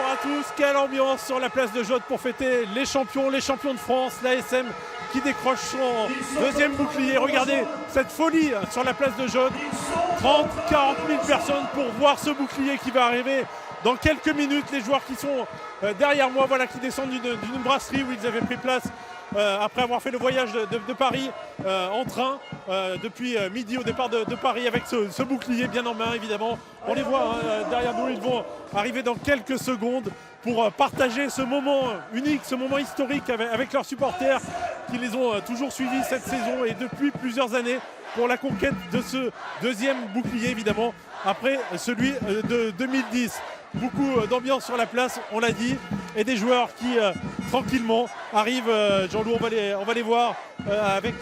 à tous, quelle ambiance sur la place de Jaude pour fêter les champions de France, l'ASM qui décroche son deuxième bouclier. Regardez cette folie sur la place de Jaude, 30, 40 000 personnes pour voir ce bouclier qui va arriver dans quelques minutes. Les joueurs qui sont derrière moi, voilà, qui descendent d'une brasserie où ils avaient pris place après avoir fait le voyage de Paris en train depuis midi au départ de Paris avec ce bouclier bien en main évidemment. On les voit derrière nous, ils vont arriver dans quelques secondes pour partager ce moment unique, ce moment historique avec leurs supporters qui les ont toujours suivis cette saison et depuis plusieurs années pour la conquête de ce deuxième bouclier évidemment après celui de 2010. Beaucoup d'ambiance sur la place, on l'a dit, et des joueurs qui tranquillement arrivent. Jean-Loup, on va les voir avec,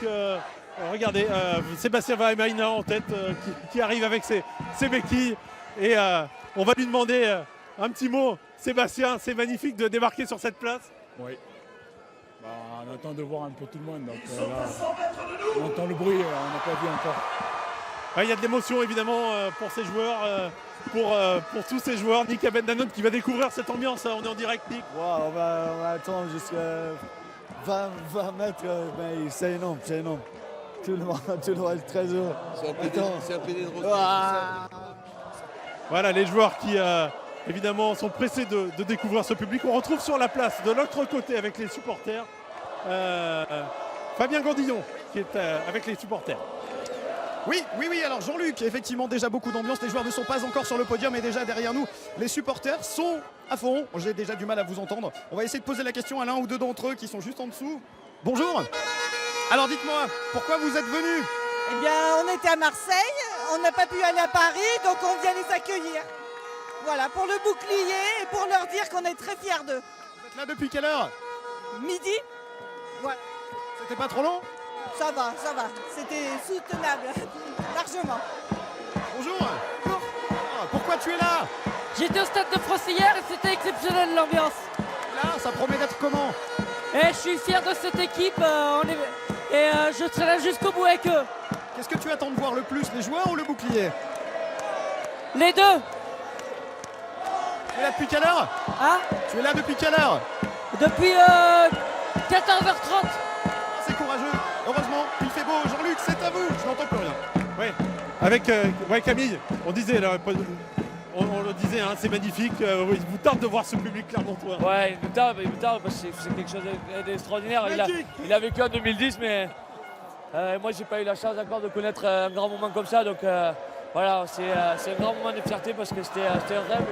regardez, Sébastien Vahemaina en tête qui arrive avec ses béquilles. Et on va lui demander un petit mot. Sébastien, c'est magnifique de débarquer sur cette place. Oui. Bah, on attend de voir un peu tout le monde. Donc, là, on entend le bruit, on n'a pas vu encore. Il y a de l'émotion évidemment pour ces joueurs, pour tous ces joueurs. Nick Abendanon qui va découvrir cette ambiance. On est en direct, Nick. Wow, on va attendre jusqu'à 20 mètres, mais c'est énorme, c'est énorme. Tout le monde est très heureux. C'est un PD de retour. Voilà les joueurs qui évidemment sont pressés de découvrir ce public. On retrouve sur la place de l'autre côté avec les supporters Fabien Gandillon qui est avec les supporters. Oui, alors Jean-Luc, effectivement déjà beaucoup d'ambiance, les joueurs ne sont pas encore sur le podium et déjà derrière nous, les supporters sont à fond. J'ai déjà du mal à vous entendre. On va essayer de poser la question à l'un ou deux d'entre eux qui sont juste en dessous. Bonjour. Alors dites-moi, pourquoi vous êtes venus? Eh bien, on était à Marseille, on n'a pas pu aller à Paris, donc on vient les accueillir. Voilà, pour le bouclier et pour leur dire qu'on est très fiers d'eux. Vous êtes là depuis quelle heure? Midi. Ouais. C'était pas trop long? Ça va, c'était soutenable, largement. Bonjour. Bonjour. Ah, pourquoi tu es là? J'étais au Stade de France hier et c'était exceptionnel l'ambiance. Là, ça promet d'être comment? Et je suis fier de cette équipe je serai là jusqu'au bout avec eux. Qu'est-ce que tu attends de voir le plus, les joueurs ou le bouclier? Les deux. Tu es là depuis quelle heure? Hein? Tu es là depuis quelle heure? Depuis 14h30. C'est courageux. Heureusement, il fait beau. Jean-Luc, c'est à vous. Je n'entends plus rien. Oui, avec Camille, on disait, là, on le disait, hein, c'est magnifique. Il vous tarde de voir ce public clermontois. Ouais, il me tarde parce que c'est quelque chose d'extraordinaire. Il a vécu en 2010, mais moi j'ai pas eu la chance encore de connaître un grand moment comme ça. Donc voilà, c'est un grand moment de fierté parce que c'était un rêve.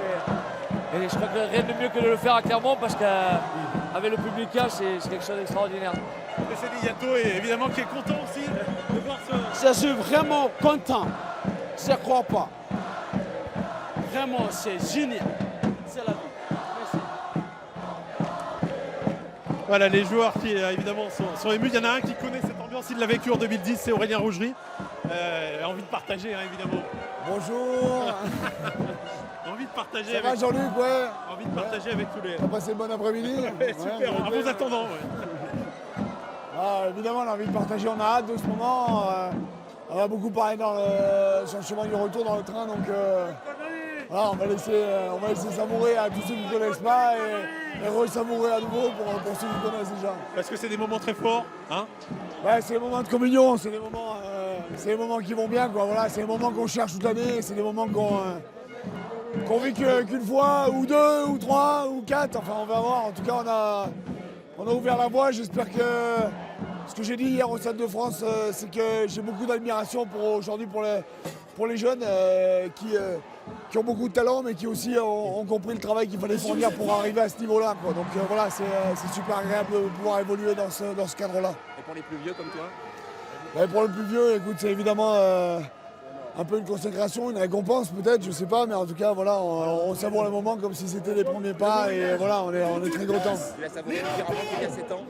Et je crois que rien de mieux que de le faire à Clermont parce qu'avec le public, c'est quelque chose d'extraordinaire. Et c'est Yato, et évidemment, qui est content aussi de voir ce... Je suis vraiment content. Je ne crois pas. Vraiment, c'est génial. C'est la vie. Merci. Voilà, les joueurs qui, évidemment, sont émus. Il y en a un qui connaît cette ambiance, il l'a vécu en 2010, c'est Aurélien Rougerie. Envie de partager, hein, évidemment. Bonjour. Envie de partager Ça avec... va Jean-Luc, ouais. Envie de partager avec tous les... T'as passé une bonne après-midi? Ouais, super, à vos attendants. Ouais. Ah, évidemment, on a envie de partager, on a hâte de ce moment. On a beaucoup parlé sur le chemin du retour dans le train, donc voilà, on va laisser savourer à tous ceux qui ne connaissent pas et re-savourer à nouveau pour ceux qui connaissent déjà. Parce que c'est des moments très forts, hein? Ouais, c'est des moments de communion, c'est des moments qui vont bien, quoi. Voilà, c'est des moments qu'on cherche toute l'année, c'est des moments qu'on vit qu'une fois, ou deux, ou trois, ou quatre, enfin on va voir. En tout cas, on a ouvert la voie, j'espère que... Ce que j'ai dit hier au Stade de France, c'est que j'ai beaucoup d'admiration aujourd'hui pour les jeunes qui ont beaucoup de talent, mais qui aussi ont compris le travail qu'il fallait fournir pour arriver à ce niveau-là. Donc voilà, c'est super agréable de pouvoir évoluer dans ce cadre-là. Et pour les plus vieux comme toi? Ouais, pour le plus vieux, écoute, c'est évidemment un peu une consécration, une récompense peut-être, je sais pas, mais en tout cas, voilà, on savoure le moment comme si c'était les premiers pas et voilà, on est très content. Tu l'as savouré différemment qu'il y a 7 ans?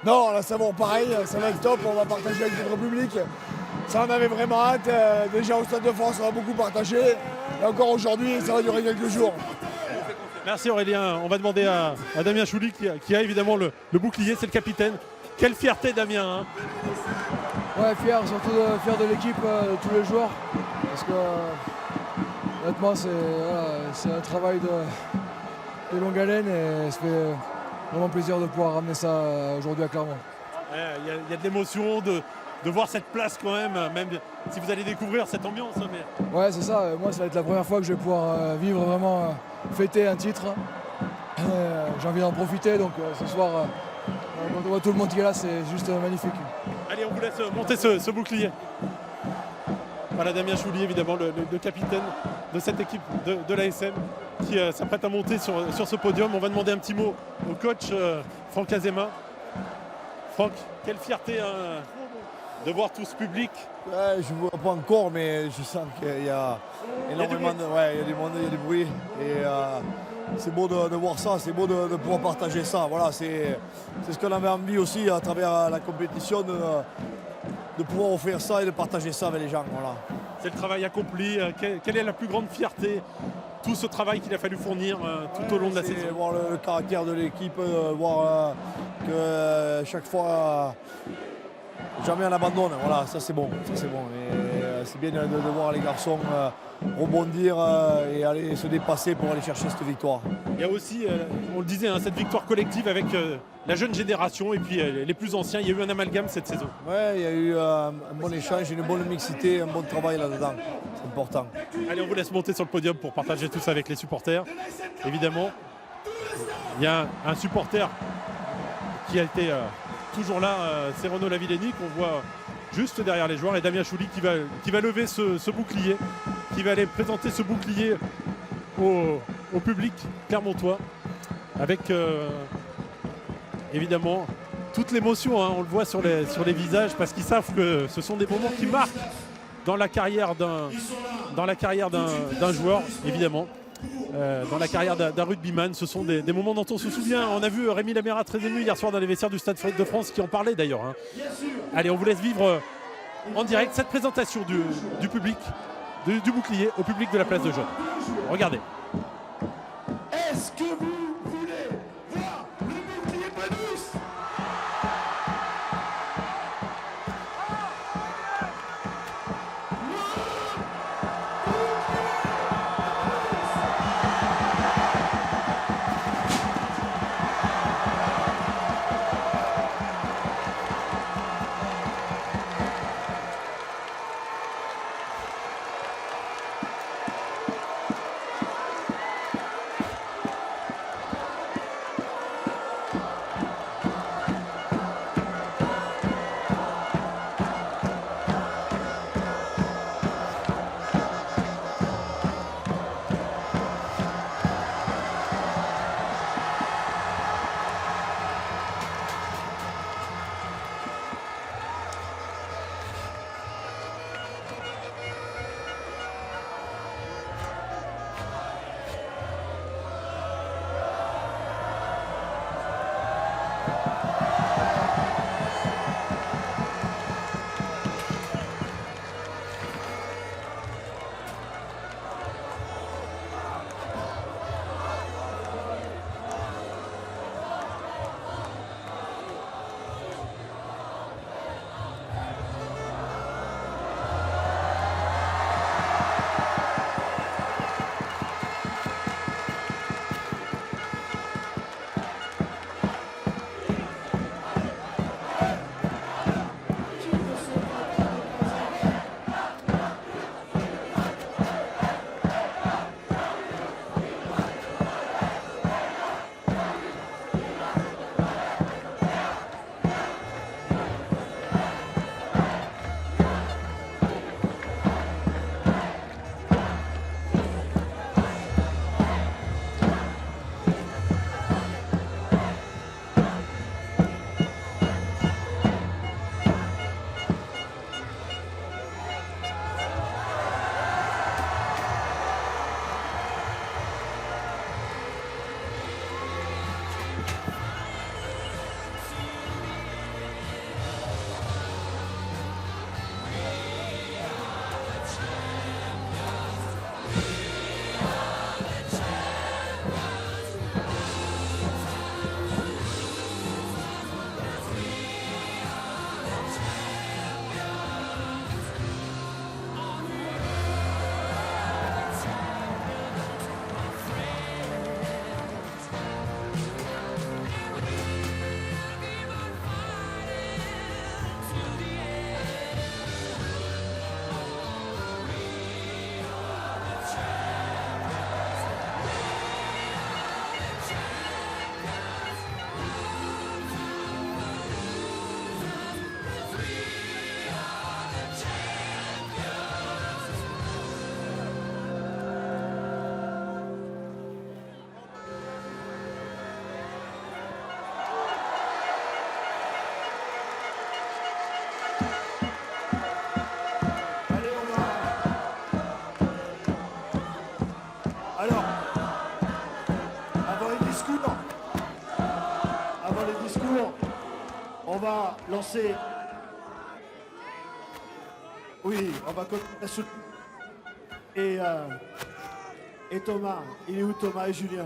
Non, on la savoure pareil, ça va être top, on va partager avec notre public. Ça, on avait vraiment hâte. Déjà au Stade de France, on a beaucoup partagé. Et encore aujourd'hui, ça va durer quelques jours. Merci Aurélien. On va demander à Damien Chouli qui a évidemment le bouclier, c'est le capitaine. Quelle fierté Damien, hein. Ouais, fier, surtout fier de l'équipe, de tous les joueurs. Parce que honnêtement, c'est un travail de longue haleine et ça fait vraiment plaisir de pouvoir ramener ça aujourd'hui à Clermont. Il y a de l'émotion de voir cette place quand même si vous allez découvrir cette ambiance. Mais... Ouais, c'est ça. Moi, ça va être la première fois que je vais pouvoir vivre vraiment, fêter un titre. J'ai envie d'en profiter, donc ce soir, quand on voit tout le monde qui est là, c'est juste magnifique. Allez, on vous laisse monter ce bouclier. Voilà Damien Chouli, évidemment, le capitaine de cette équipe de l'ASM qui s'apprête à monter sur ce podium. On va demander un petit mot au coach Franck Azema. Franck, quelle fierté hein, de voir tout ce public. Ouais, je ne vois pas encore, mais je sens qu'il y a énormément de... Ouais, il y a du monde, il y a du bruit. Et c'est beau de voir ça, c'est beau de pouvoir partager ça. Voilà, c'est ce qu'on avait envie aussi à travers la compétition, de pouvoir offrir ça et de partager ça avec les gens. Voilà. C'est le travail accompli. Quelle est la plus grande fierté? Tout ce travail qu'il a fallu fournir tout au long de la saison. Voir le caractère de l'équipe, voir que chaque fois, jamais on abandonne. Voilà, ça c'est bon. Ça, c'est bon. Et c'est bien de voir les garçons rebondir et aller se dépasser pour aller chercher cette victoire. Il y a aussi, on le disait, hein, cette victoire collective avec la jeune génération et puis les plus anciens. Il y a eu un amalgame cette saison. Ouais, il y a eu un bon échange, une bonne mixité, un bon travail là-dedans. C'est important. Allez, on vous laisse monter sur le podium pour partager tout ça avec les supporters. Évidemment, il y a un supporter qui a été toujours là, c'est Renaud Lavillenie qu'on voit juste derrière les joueurs et Damien Chouli qui va lever ce bouclier, qui va aller présenter ce bouclier au public clermontois avec évidemment toute l'émotion, hein, on le voit sur les visages parce qu'ils savent que ce sont des moments qui marquent dans la carrière d'un joueur, évidemment. Dans la carrière d'un rugbyman, ce sont des moments dont on se souvient. On a vu Rémi Laméra très ému hier soir dans les vestiaires du Stade de France qui en parlait d'ailleurs. Hein. Allez, on vous laisse vivre en direct cette présentation du public, du bouclier au public de la place de Jaune. Regardez. Est-ce que vous voulez voir le bouclier bonus? Alors, avant les discours, on va lancer. Oui, on va continuer. Et Thomas, il est où Thomas et Julien?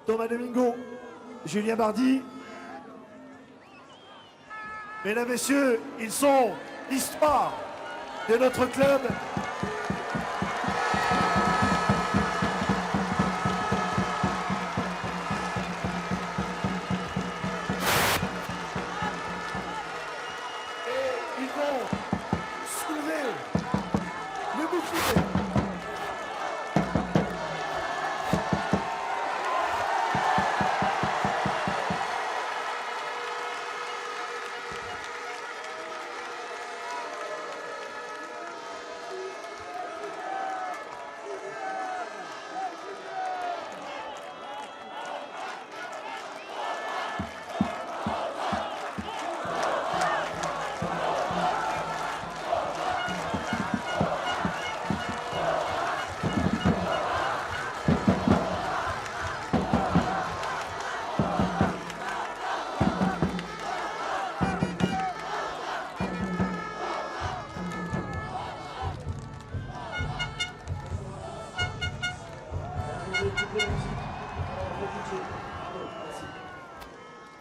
Thomas Domingo, Julien Bardi. Mesdames, Messieurs, ils sont l'histoire de notre club. Et ils vont soulever le bouclier.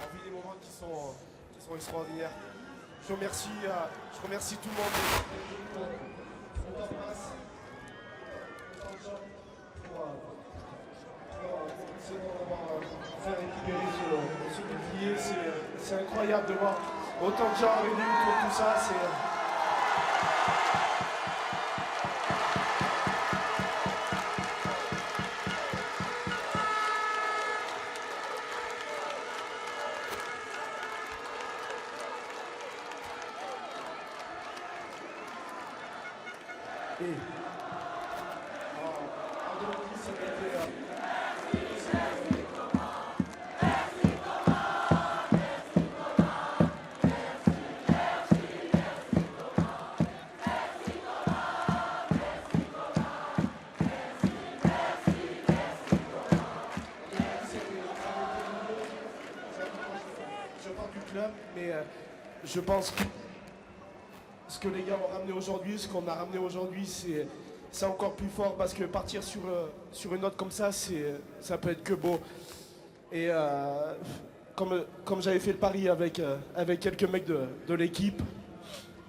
On vit des moments qui sont extraordinaires. Je remercie tout le monde. Faire récupérer ce bouclier, c'est incroyable de voir autant de gens réunis pour tout ça. Mais je pense que ce que les gars ont ramené aujourd'hui, ce qu'on a ramené aujourd'hui, c'est encore plus fort parce que partir sur une note comme ça, ça peut être que beau. Et comme j'avais fait le pari avec quelques mecs de l'équipe,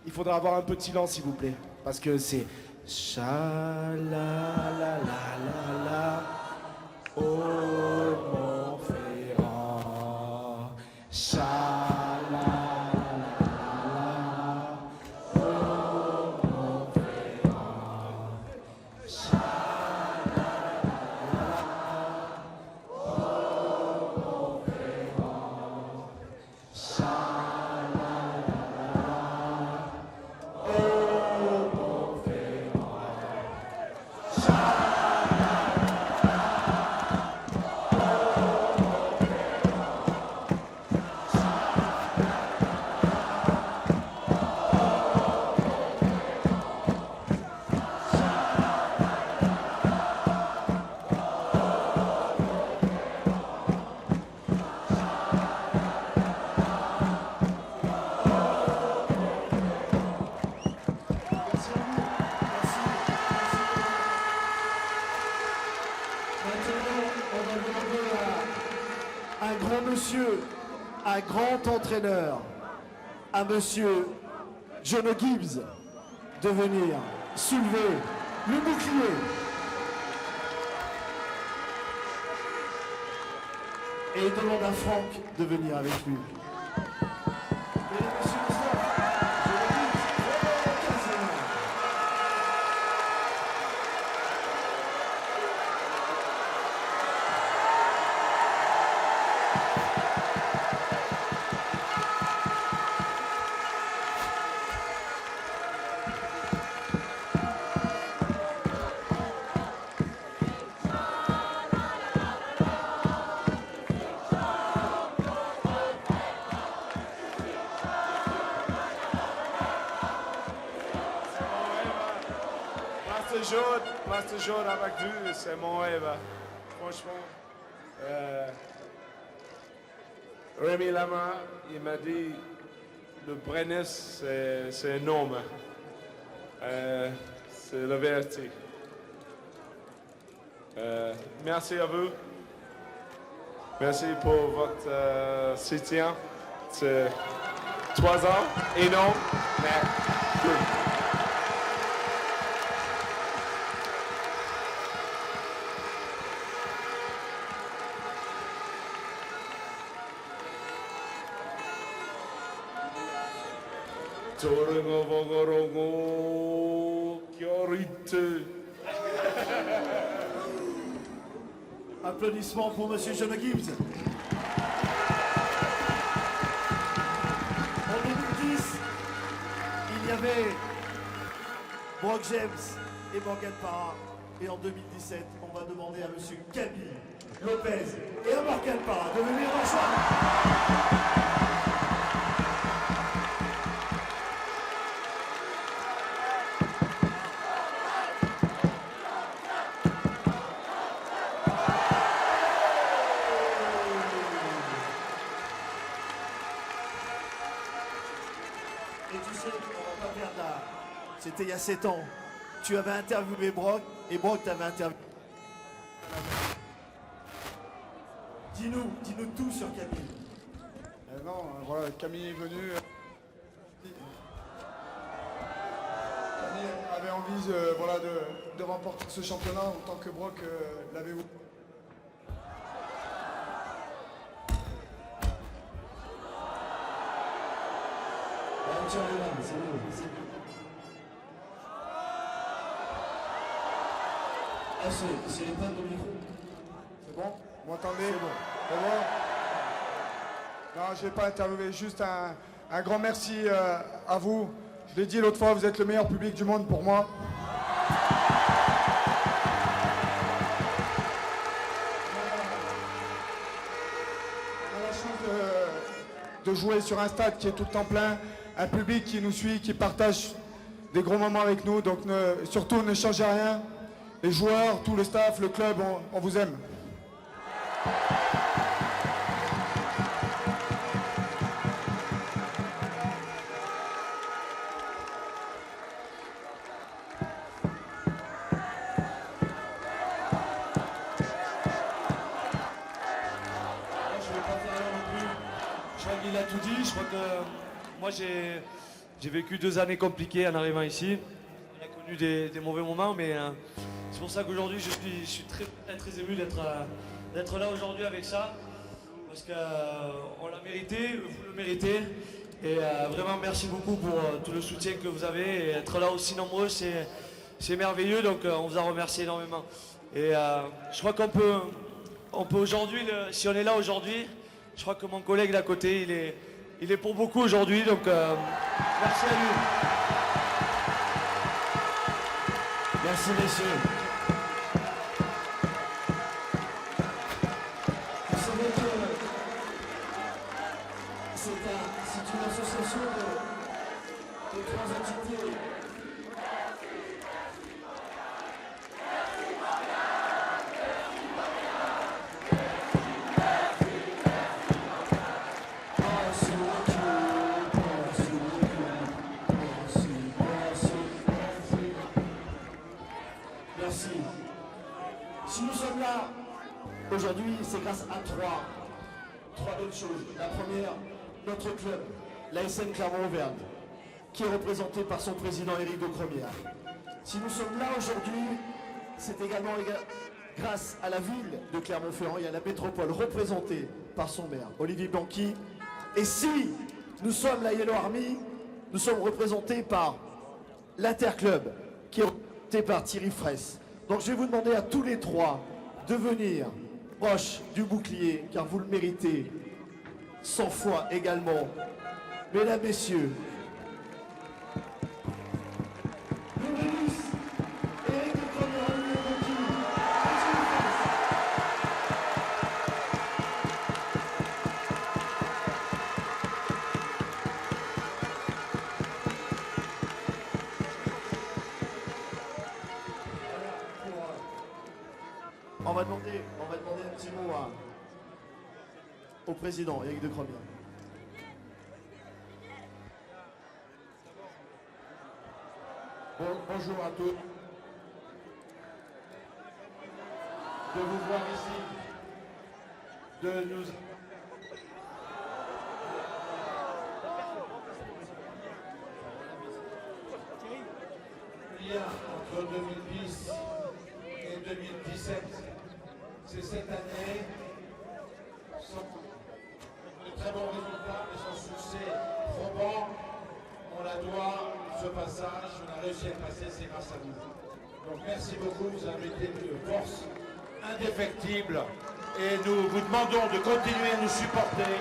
il faudra avoir un peu de silence s'il vous plaît. Parce que c'est cha-la-la-la-la-la, oh Montferrand, un grand entraîneur, à monsieur Jono Gibbs de venir soulever le bouclier. Et il demande à Franck de venir avec lui. place de jaune avec vous, c'est mon rêve. Franchement. Rémi Lama, il m'a dit le Brennes, c'est un homme. C'est la vérité. Merci à vous. Merci pour votre soutien. C'est 3 ans, énorme, mais cool. Applaudissements pour Monsieur John Gibbs. En 2010, il y avait Brock James et Morgan Parra. Et en 2017, on va demander à Monsieur Camille Lopez et à Morgan Parra de venir rejoindre. C'était il y a 7 ans. Tu avais interviewé Brock et Brock t'avait interviewé. Dis-nous tout sur Camille. Non, voilà, Camille est venu. Camille avait envie voilà, de remporter ce championnat autant que Brock l'avait voulu. C'est les pannes de micro. C'est bon? Vous m'entendez? C'est bon. Non, je ne vais pas interviewer, juste un grand merci à vous. Je l'ai dit l'autre fois, vous êtes le meilleur public du monde pour moi. On a la chance de jouer sur un stade qui est tout le temps plein, un public qui nous suit, qui partage des gros moments avec nous, donc surtout ne changez rien. Les joueurs, tout le staff, le club, on vous aime. Je crois qu'il a tout dit. Je crois que moi j'ai vécu 2 années compliquées en arrivant ici. On a connu des mauvais moments, mais c'est pour ça qu'aujourd'hui je suis très ému d'être là aujourd'hui avec ça. Parce qu'on l'a mérité, vous le méritez. Et vraiment merci beaucoup pour tout le soutien que vous avez. Et être là aussi nombreux, c'est merveilleux. Donc on vous en remercie énormément. Et je crois qu'on peut aujourd'hui, si on est là aujourd'hui, je crois que mon collègue d'à côté, il est pour beaucoup aujourd'hui, donc merci à lui. Merci messieurs. Vous savez que c'est une association de 3 entités. Merci. Si nous sommes là aujourd'hui, c'est grâce à trois bonnes choses. La première, notre club, l'ASM Clermont-Auvergne, qui est représenté par son président Éric de Cromière. Si nous sommes là aujourd'hui, c'est également grâce à la ville de Clermont-Ferrand et à la métropole représentée par son maire, Olivier Blanqui. Et si nous sommes la Yellow Army, nous sommes représentés par l'Interclub, qui est représenté par Thierry Fraisse. Donc je vais vous demander à tous les 3 de venir proche du bouclier, car vous le méritez 100 fois également. Mesdames, Messieurs, On va demander un petit mot au président Éric de Cromier. Bonjour à tous. De vous voir ici, de nous... Le lien entre 2010 et 2017, c'est cette année, de très bons résultats, mais son succès probant, on la doit, ce passage, on a réussi à le passer, c'est grâce à vous. Donc merci beaucoup, vous avez été une force indéfectible et nous vous demandons de continuer à nous supporter.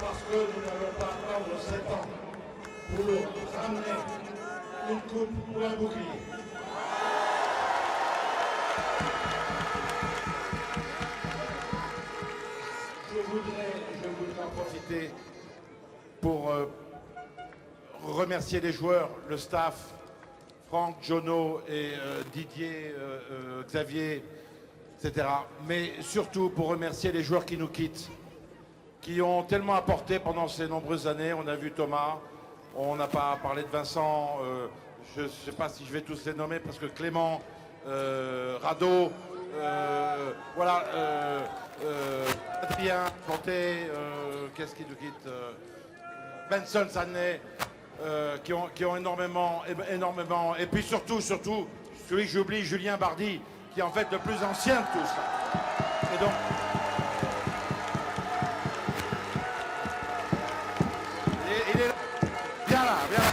Parce que nous n'allons pas attendre 7 ans pour ramener une coupe ou un bouclier. Je voudrais en profiter pour remercier les joueurs, le staff, Franck, Jono et Didier, Xavier, etc. Mais surtout pour remercier les joueurs qui nous quittent, qui ont tellement apporté pendant ces nombreuses années. On a vu Thomas, on n'a pas parlé de Vincent, je ne sais pas si je vais tous les nommer parce que Clément, Rado, voilà, Adrien, Planté, qu'est-ce qui nous quitte, Benson, Sané, qui ont énormément, et puis surtout, celui que j'oublie, Julien Bardi, qui est en fait le plus ancien de tous. Et donc, il est là. Viens là, viens là.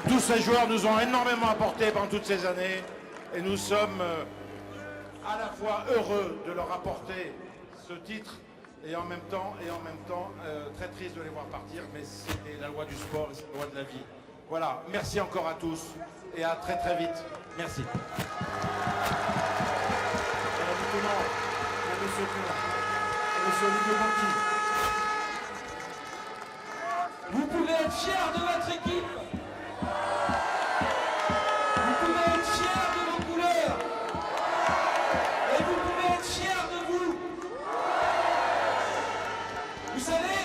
Tous ces joueurs nous ont énormément apporté pendant toutes ces années et nous sommes à la fois heureux de leur apporter ce titre et en même temps très triste de les voir partir, mais c'est la loi du sport et c'est la loi de la vie. Voilà, merci encore à tous et à très très vite. Merci. Vous pouvez être fiers de votre équipe. Vous pouvez être fiers de vos couleurs. Et vous pouvez être fiers de vous. Vous savez,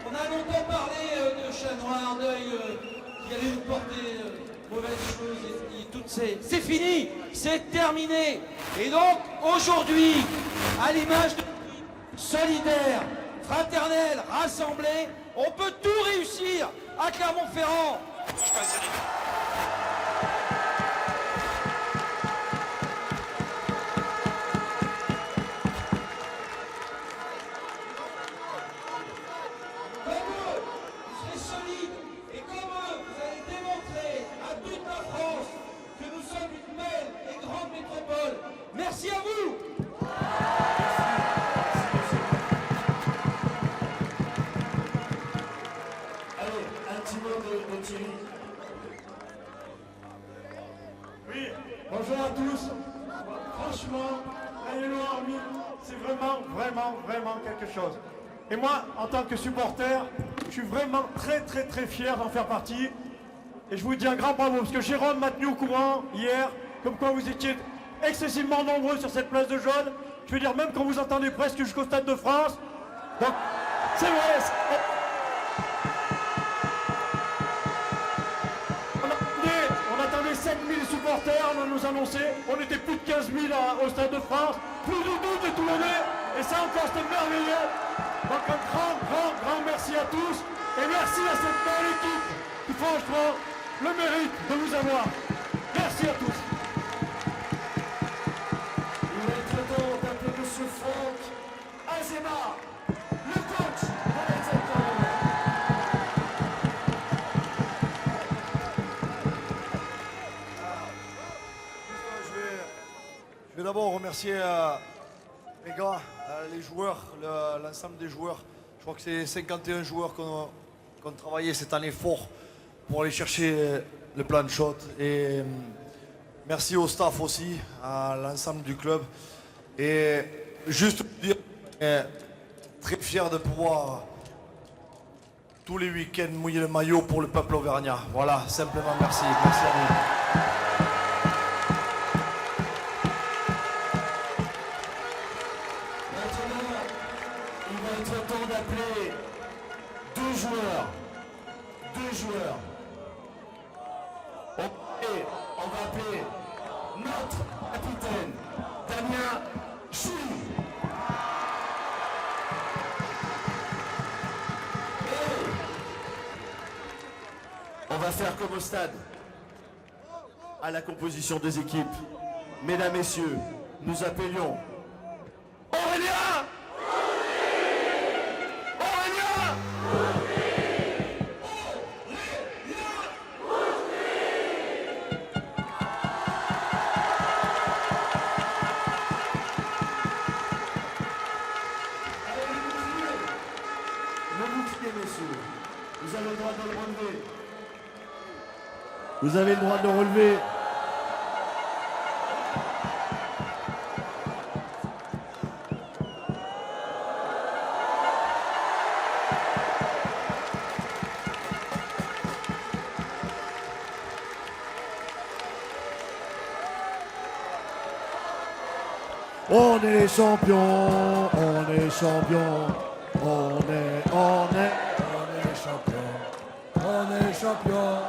on a longtemps parlé de chat noir, d'œil qui allait nous porter mauvaises choses et toutes ces... C'est fini, c'est terminé. Et donc, aujourd'hui, à l'image de solidaire, fraternel, rassemblé, on peut tout réussir à Clermont-Ferrand. Comme eux, vous serez solides et comme eux, vous allez démontrer à toute la France que nous sommes une belle et grande métropole. Merci à vous. Allez, un petit mot de Thierry. Oui, bonjour à tous. Franchement, la Yellow Army, c'est vraiment quelque chose. Et moi, en tant que supporter, je suis vraiment très fier d'en faire partie. Et je vous dis un grand bravo, parce que Jérôme m'a tenu au courant hier, comme quoi vous étiez excessivement nombreux sur cette place de jaune. Je veux dire, même quand vous entendez presque jusqu'au Stade de France. Donc, c'est vrai. On attendait 7000 supporters, on nous annonçait, on était plus de 15 000 au Stade de France, plus de 12 de Toulonnais, et ça encore c'était merveilleux. Donc un grand merci à tous, et merci à cette belle équipe qui franchement le mérite de vous avoir. Merci à tous. Il va être temps d'appeler M. Franck Azema, le coach de l'ASM Clermont. Je vais d'abord remercier les gars, les joueurs, l'ensemble des joueurs. Je crois que c'est 51 joueurs qui ont travaillé cette année fort pour aller chercher le plan de shot. Et Merci au staff aussi, à l'ensemble du club. Et juste dire, très fier de pouvoir tous les week-ends mouiller le maillot pour le peuple auvergnat. Voilà, simplement merci. Merci à vous. Maintenant, il va être temps d'appeler deux joueurs. On va appeler notre capitaine, Damien Chouli. On va faire comme au stade, à la composition des équipes. Mesdames, Messieurs, nous appelions Aurélien! Vous avez le droit de le relever. Vous avez le droit de le relever. On est les champions, on est champions, on est champions. On est champions.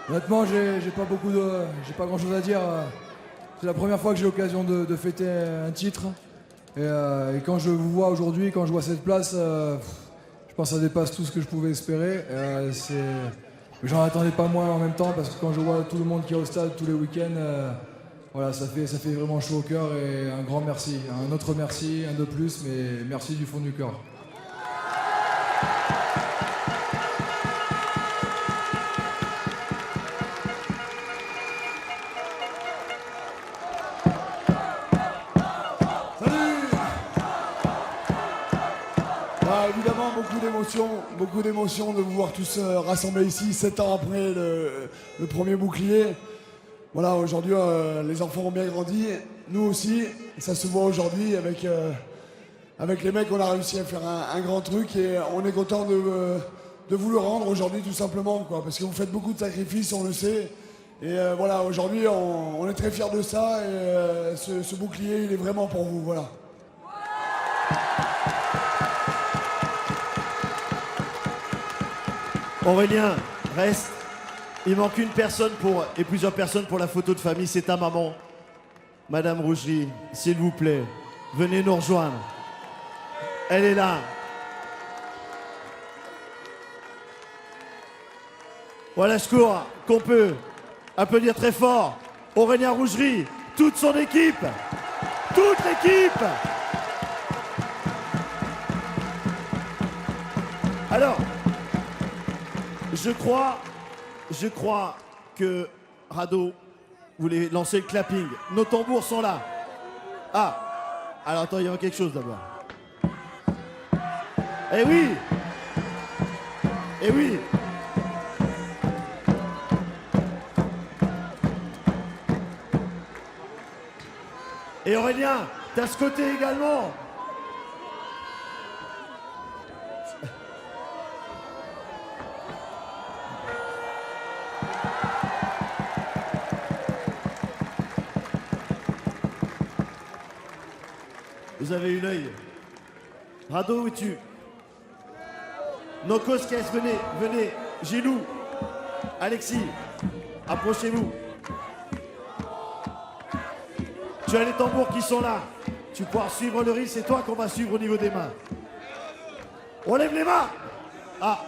Honnêtement, j'ai pas grand chose à dire. C'est la première fois que j'ai l'occasion de fêter un titre. Et quand je vous vois aujourd'hui, quand je vois cette place, je pense que ça dépasse tout ce que je pouvais espérer. J'en attendais pas moins en même temps parce que quand je vois tout le monde qui est au stade tous les week-ends, voilà, ça fait vraiment chaud au cœur et un grand merci. Un autre merci, un de plus, mais merci du fond du cœur. Évidemment, beaucoup d'émotions de vous voir tous rassemblés ici, 7 ans après le premier bouclier. Voilà, aujourd'hui, les enfants ont bien grandi, nous aussi. Ça se voit aujourd'hui avec les mecs, on a réussi à faire un grand truc et on est content de vous le rendre aujourd'hui, tout simplement, quoi, parce que vous faites beaucoup de sacrifices, on le sait. Et voilà, aujourd'hui, on est très fiers de ça et ce bouclier, il est vraiment pour vous, voilà. Aurélien, reste. Il manque une personne et plusieurs personnes pour la photo de famille. C'est ta maman, Madame Rougerie. S'il vous plaît, venez nous rejoindre. Elle est là. Voilà ce cours qu'on peut applaudir très fort. Aurélien Rougerie, toute son équipe. Toute l'équipe. Alors, je crois que Rado voulait lancer le clapping. Nos tambours sont là. Ah, alors attends, il y a quelque chose d'abord. Eh oui. Eh oui. Et Aurélien, t'as ce côté également. Vous avez une œil. Rado, où es-tu? Nokoskes, venez. Gilou, Alexis, approchez-vous. Tu as les tambours qui sont là. Tu pourras suivre le riz, c'est toi qu'on va suivre au niveau des mains. On lève les mains. Ah,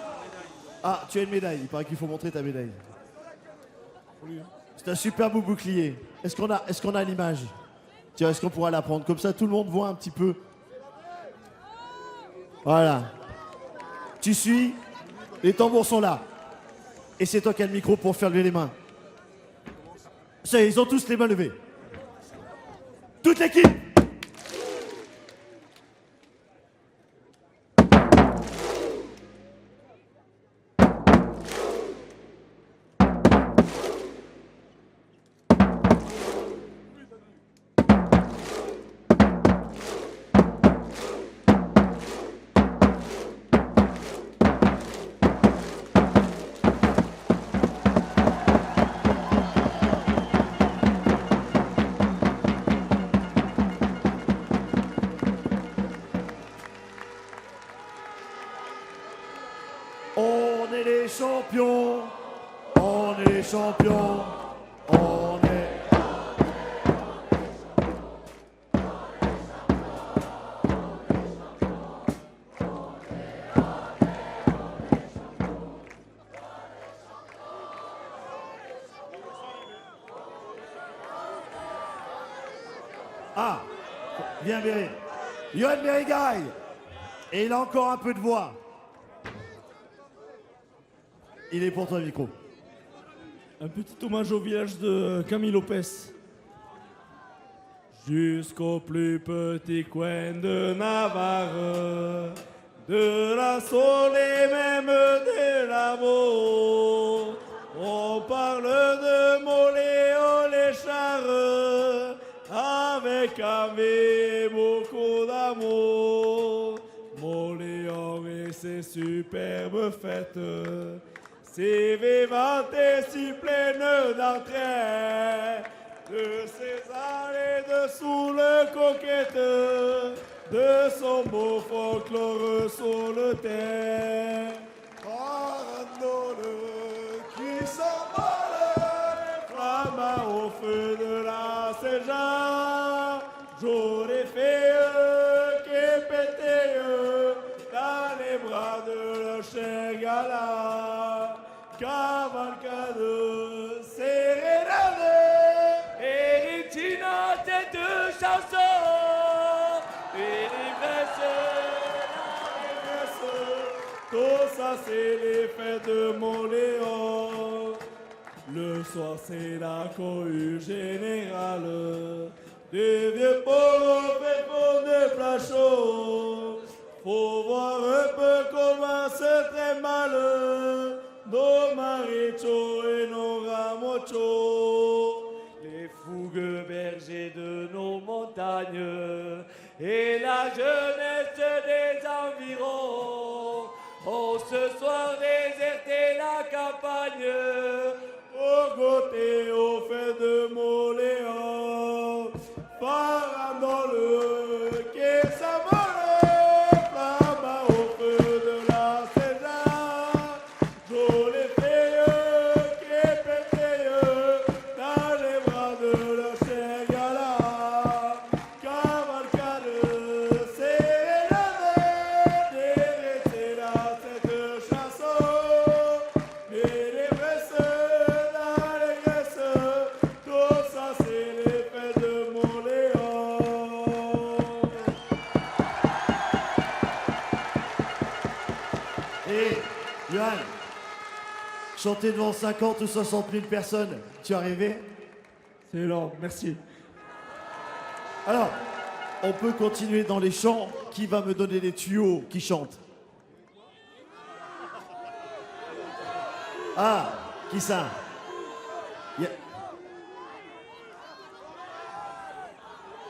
tu as une médaille. Il paraît qu'il faut montrer ta médaille. C'est un super beau bouclier. Est-ce qu'on a l'image? Tiens, est-ce qu'on pourra la prendre? Comme ça, tout le monde voit un petit peu. Voilà. Tu suis? Les tambours sont là. Et c'est toi qui as le micro pour faire lever les mains. Ça y est, ils ont tous les mains levées. Toute l'équipe. On est les champions, on est les champions, on est... Ah, viens Berry. Johan Berry-Garay. Et il a encore un peu de voix. Il est pour toi le micro. Un petit hommage au village de Camille Lopez. Jusqu'au plus petit coin de Navarre, de la Saône et même de l'amour, on parle de Moléon les Charres, avec et beaucoup d'amour. Moléon et ses superbes fêtes, si vivantes et si pleines d'entrain, de ses allées de sous le coquette, de son beau folklore sur le terre. Parandole qui s'emballe, flamme au feu de la Saint-Jean, j'aurais fait qui pété dans les bras de la chère Gala. Cavalcade, sérénade, Eritina, tête de chanson, et l'ivresse, tout ça c'est les fêtes de Moléon. Le soir c'est la cohue générale, des vieux polos faits pour des plats chauds. Faut voir un peu comment c'est très mal, nos marichos et nos ramochos, les fougueux bergers de nos montagnes et la jeunesse des environs ont ce soir déserté la campagne pour goûter aux fêtes de Moléon. Farandole qui s'avale. Chanter devant 50 ou 60 000 personnes, tu as rêvé? C'est énorme, merci. Alors, on peut continuer dans les chants. Qui va me donner des tuyaux qui chantent? Ah, qui ça?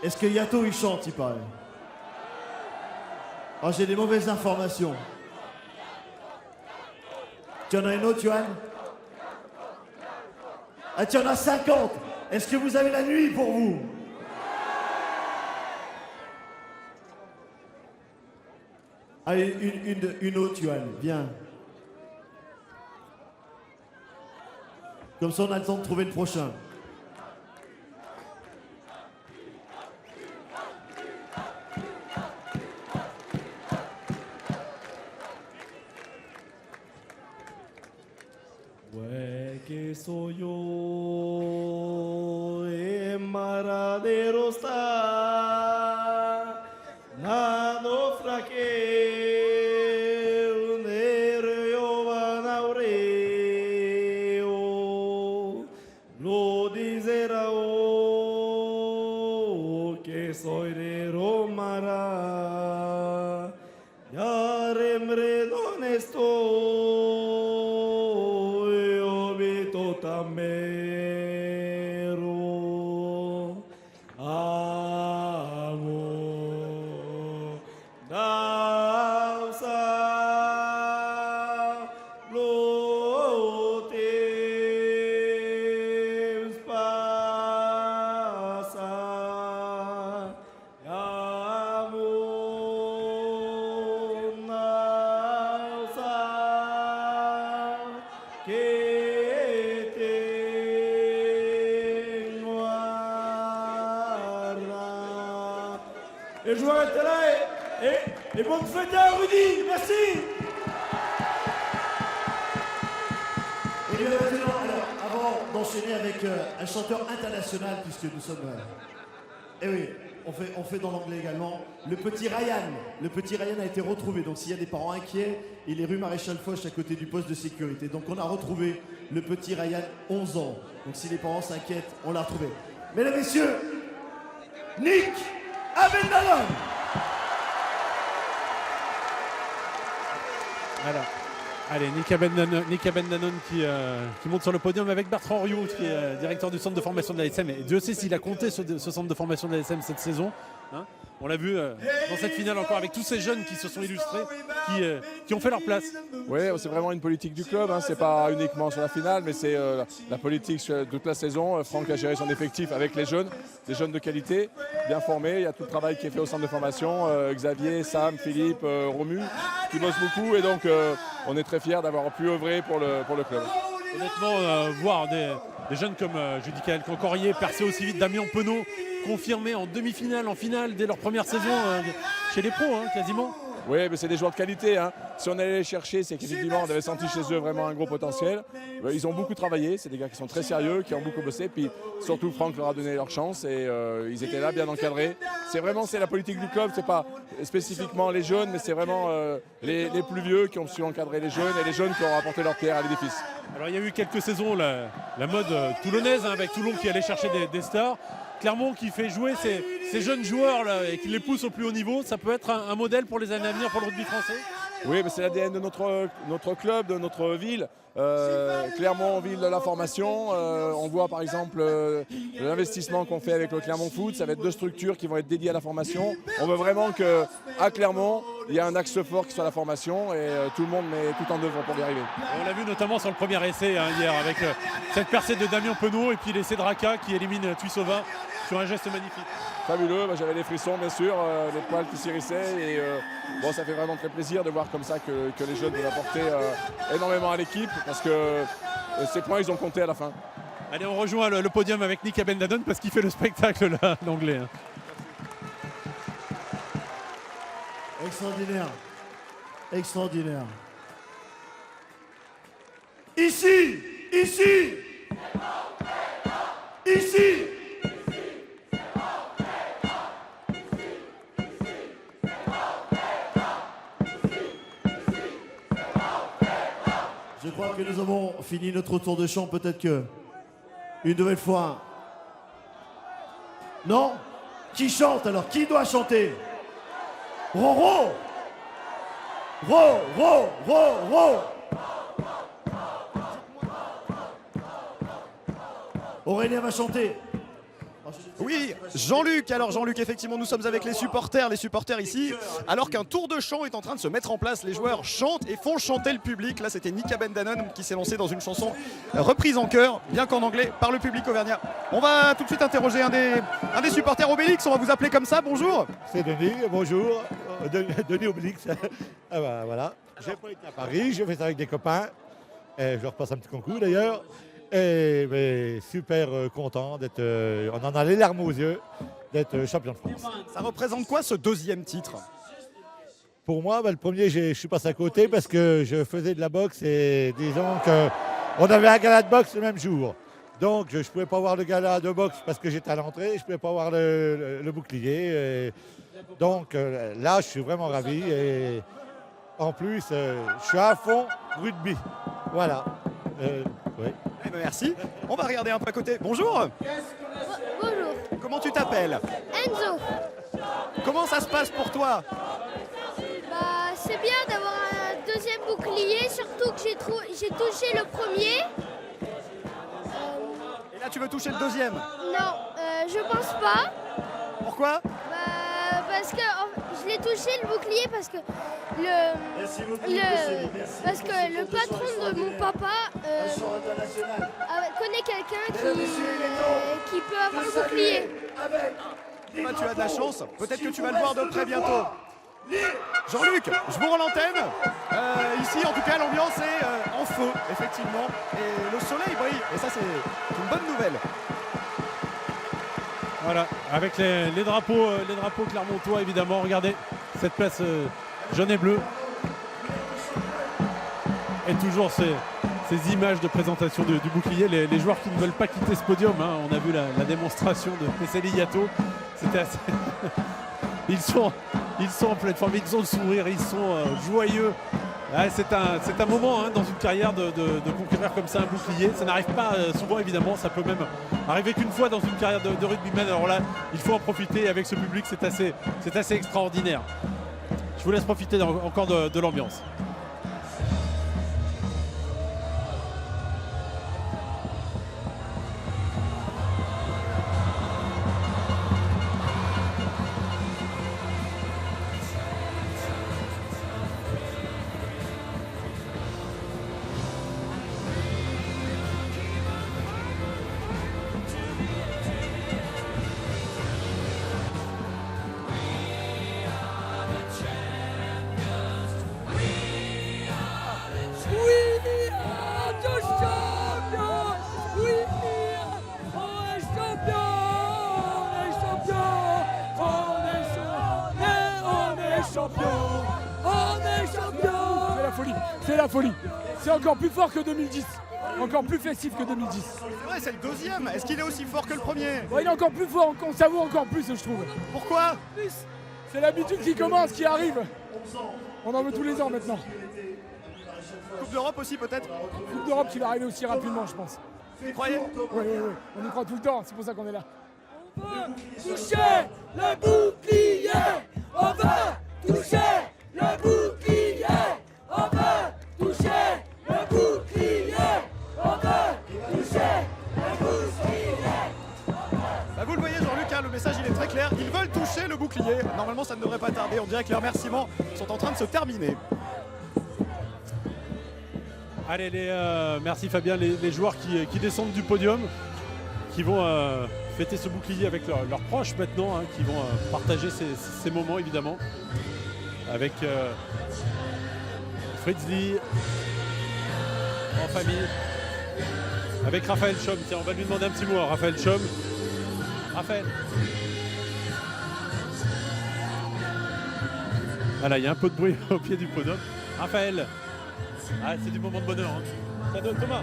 Est-ce que Yato il chante, il paraît? Oh, j'ai des mauvaises informations. Tu en as une autre, Johan? Ah, tu en as 50. Est-ce que vous avez la nuit pour vous? Allez, une autre, Johan, viens. Comme ça, on a le temps de trouver le prochain. Ouais, que soy yo, maradero está, nado fraque, un yo va. tamero amo nausa lo temps passa amo nausa que les joueurs étaient là et bonne fête à Rudy, merci. Et bien maintenant, alors, avant d'enchaîner avec un chanteur international, puisque nous sommes... eh oui, on fait dans l'anglais également. Le petit Ryan a été retrouvé, donc s'il y a des parents inquiets, il est rue Maréchal Foch à côté du poste de sécurité. Donc on a retrouvé le petit Ryan, 11 ans. Donc si les parents s'inquiètent, on l'a retrouvé. Mesdames et messieurs, Nick Abendanon. Voilà. Allez, Nick Abendanon qui monte sur le podium avec Bertrand Rioux, qui est directeur du centre de formation de l'ASM. Et Dieu sait s'il a compté ce centre de formation de l'ASM cette saison. Hein. On l'a vu dans cette finale encore avec tous ces jeunes qui se sont illustrés, qui ont fait leur place. Oui, c'est vraiment une politique du club. Hein. C'est pas uniquement sur la finale, mais c'est la politique sur toute la saison. Franck a géré son effectif avec les jeunes, des jeunes de qualité, bien formés. Il y a tout le travail qui est fait au centre de formation. Xavier, Sam, Philippe, Romu, qui bossent beaucoup. Et donc, on est très fiers d'avoir pu œuvrer pour le club. Honnêtement, voir des jeunes comme Judicaël Cancorier percer aussi vite, Damien Penaud confirmé en demi-finale, en finale dès leur première saison chez les pros, hein, quasiment. Oui, mais c'est des joueurs de qualité. Hein. Si on allait les chercher, c'est qu'effectivement, on avait senti chez eux vraiment un gros potentiel. Ils ont beaucoup travaillé, c'est des gars qui sont très sérieux, qui ont beaucoup bossé. Puis surtout, Franck leur a donné leur chance et ils étaient là, bien encadrés. C'est la politique du club, c'est pas spécifiquement les jeunes, mais c'est vraiment les plus vieux qui ont su encadrer les jeunes et les jeunes qui ont apporté leur pierre à l'édifice. Alors il y a eu quelques saisons la mode toulonnaise, hein, avec Toulon qui allait chercher des stars. Clermont qui fait jouer ces jeunes joueurs là, et qui les pousse au plus haut niveau, ça peut être un modèle pour les années à venir pour le rugby français. Oui, mais c'est l'ADN de notre club, de notre ville. Clermont, ville de la formation. On voit par exemple l'investissement qu'on fait avec le Clermont Foot. Ça va être 2 structures qui vont être dédiées à la formation. On veut vraiment qu'à Clermont, il y ait un axe fort qui soit la formation et tout le monde met tout en œuvre pour y arriver. On l'a vu notamment sur le premier essai hier avec cette percée de Damien Penaud et puis l'essai de Raka qui élimine Tuissova sur un geste magnifique. Fabuleux, j'avais des frissons bien sûr, les poils qui s'hérissaient et ça fait vraiment très plaisir de voir comme ça que les jeunes peuvent apporter énormément à l'équipe parce que ces points ils ont compté à la fin. Allez, on rejoint le podium avec Nick Abendanon parce qu'il fait le spectacle là, l'anglais. Hein. Extraordinaire. Extraordinaire. Ici. Je crois que nous avons fini notre tour de chant, peut-être que une nouvelle fois. Non? Qui chante alors? Qui doit chanter? Roro! Ro! Aurélien va chanter. Oui, Jean-Luc. Alors Jean-Luc, effectivement, nous sommes avec les supporters ici, alors qu'un tour de chant est en train de se mettre en place. Les joueurs chantent et font chanter le public. Là, c'était Nick Abendanon qui s'est lancé dans une chanson reprise en chœur, bien qu'en anglais, par le public auvergnat. On va tout de suite interroger un des supporters Obélix. On va vous appeler comme ça. Bonjour. C'est Denis. Bonjour. Denis Obélix. Ah bah, voilà. J'ai pas été à Paris. Je fais ça avec des copains. Et je repasse un petit concours d'ailleurs. Et mais super content d'être, on en a les larmes aux yeux, d'être champion de France. Ça représente quoi ce 2e titre? Pour moi, le premier, je suis passé à côté parce que je faisais de la boxe et disons qu'on avait un gala de boxe le même jour. Donc je ne pouvais pas voir le gala de boxe parce que j'étais à l'entrée, je ne pouvais pas voir le bouclier. Donc là, je suis vraiment ravi et en plus, je suis à fond rugby. Voilà. Oui. Eh ben merci. On va regarder un peu à côté. Bonjour. Bonjour. Comment tu t'appelles? Enzo. Comment ça se passe pour toi? C'est bien d'avoir un 2e bouclier, surtout que j'ai touché le premier. tu veux toucher le deuxième? Non, je pense pas. Pourquoi? Parce que je l'ai touché le bouclier parce que le patron de mon papa connaît quelqu'un qui peut avoir le bouclier. Bah, tu as de la chance, peut-être que tu vas le voir de près bientôt. Jean-Luc, je vous rends l'antenne. Ici, en tout cas, l'ambiance est en feu, effectivement. Et le soleil brille. Et ça, c'est une bonne nouvelle. Voilà, avec les drapeaux clermontois, évidemment. Regardez cette place jaune et bleue. Et toujours ces images de présentation du bouclier. Les joueurs qui ne veulent pas quitter ce podium. Hein. On a vu la démonstration de Pesseli Yato. C'était assez... Ils sont en pleine forme, ils ont le sourire, ils sont joyeux. Ouais, c'est un moment hein, dans une carrière de conquérir comme ça un bouclier. Ça n'arrive pas souvent évidemment, ça peut même arriver qu'une fois dans une carrière de rugbyman. Alors là, il faut en profiter avec ce public, c'est assez extraordinaire. Je vous laisse profiter encore de l'ambiance. C'est la folie. C'est encore plus fort que 2010. Encore plus festif que 2010. C'est vrai, c'est le deuxième. Est-ce qu'il est aussi fort que le premier? Ouais, il est encore plus fort, on savoure encore plus, je trouve. Pourquoi? C'est l'habitude qui commence, qui arrive. On en veut tous les ans maintenant. Coupe d'Europe aussi peut-être? Coupe d'Europe qui va arriver aussi rapidement, je pense. Vous y croyez? Oui. On y croit tout le temps, c'est pour ça qu'on est là. On va toucher le bouclier. On va toucher le bouclier. On va toucher le bouclier. On va toucher le bouclier. Bah vous le voyez Jean-Luc, hein, le message il est très clair. Ils veulent toucher le bouclier. Normalement ça ne devrait pas tarder. On dirait que leurs remerciements sont en train de se terminer. Allez, merci Fabien, les joueurs qui descendent du podium, qui vont fêter ce bouclier avec leurs proches maintenant, hein, qui vont partager ces moments évidemment avec Fritz Lee en famille, avec Raphaël Chom. Tiens, on va lui demander un petit mot à Raphaël Chom. Raphaël. Voilà, il y a un peu de bruit au pied du podium. Raphaël. Ah, c'est du moment de bonheur. Hein. Ça donne Thomas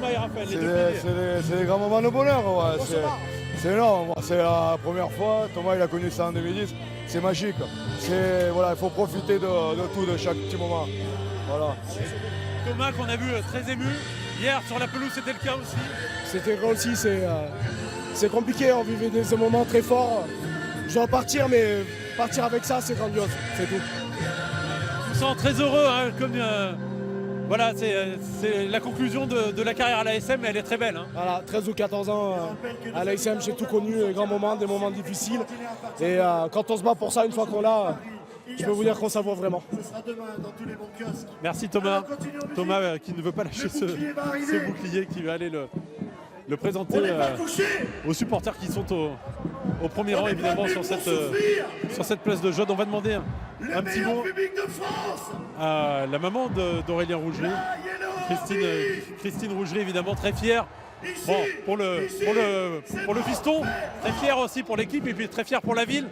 et Raphaël. C'est des grands moments de bonheur. Ouais. C'est énorme. C'est la première fois. Thomas il a connu ça en 2010. C'est magique. Voilà, il faut profiter de tout, de chaque petit moment. Voilà. Thomas qu'on a vu très ému. Hier sur la pelouse c'était le cas aussi. C'était vrai aussi. C'est compliqué. On vivait des moments très forts. Je dois partir, mais partir avec ça, c'est grandiose. C'est tout. Je me sens très heureux. Hein, comme, voilà, c'est la conclusion de la carrière à l'ASM, mais elle est très belle. Hein. Voilà, 13 ou 14 ans à l'ASM, j'ai tout connu, des grands moments, des moments difficiles. Et quand on se bat pour ça, une fois qu'on l'a, je peux vous dire qu'on savoure vraiment. Merci Thomas. Thomas qui ne veut pas lâcher ce bouclier, qui va aller le présenter aux supporters qui sont au premier rang évidemment sur cette place de Jaude. On va demander un petit mot à la maman d'Aurélien Rougerie, Christine Rougerie évidemment très fière. Bon, pour le fiston, très fière aussi pour l'équipe et puis très fière pour la ville.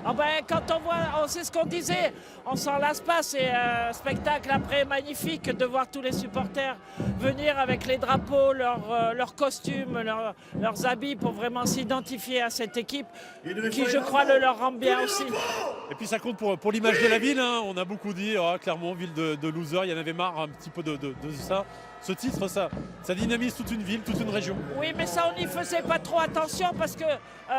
Ah ben, quand on voit, c'est ce qu'on disait, on s'en lasse pas, c'est un spectacle après magnifique de voir tous les supporters venir avec les drapeaux, leurs costumes, leurs habits pour vraiment s'identifier à cette équipe qui, je crois, le leur rend bien aussi. Et puis ça compte pour l'image de la ville, hein. On a beaucoup dit, Clermont, ville de losers, il y en avait marre un petit peu de ça. ce titre, ça dynamise toute une ville, toute une région. Oui, mais ça, on n'y faisait pas trop attention parce que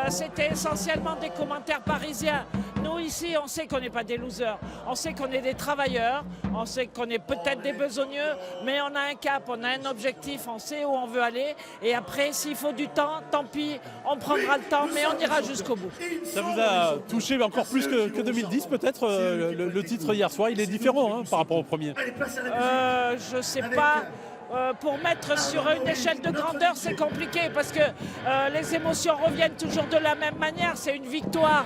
c'était essentiellement des commentaires parisiens. Nous, ici, on sait qu'on n'est pas des losers. On sait qu'on est des travailleurs. On sait qu'on est peut-être des besogneux, mais on a un cap, on a un objectif, on sait où on veut aller. Et après, s'il faut du temps, tant pis, on prendra le temps, mais on ira jusqu'au bout. Ça vous a touché encore plus que 2010, peut-être, le titre hier soir. Il est différent hein, par rapport au premier. Je sais pas. Pour mettre sur une échelle de grandeur, c'est compliqué parce que les émotions reviennent toujours de la même manière. C'est une victoire.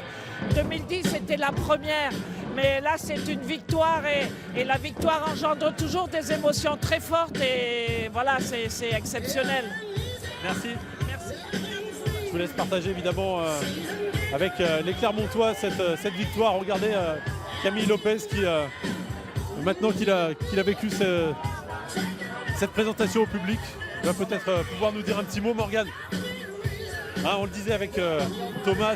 2010, c'était la première. Mais là, c'est une victoire et la victoire engendre toujours des émotions très fortes. Et voilà, c'est exceptionnel. Merci. Je vous laisse partager évidemment avec les Clermontois cette victoire. Regardez Camille Lopez qui, maintenant qu'il a vécu cette présentation au public, va peut-être pouvoir nous dire un petit mot. Morgane, hein, on le disait avec Thomas,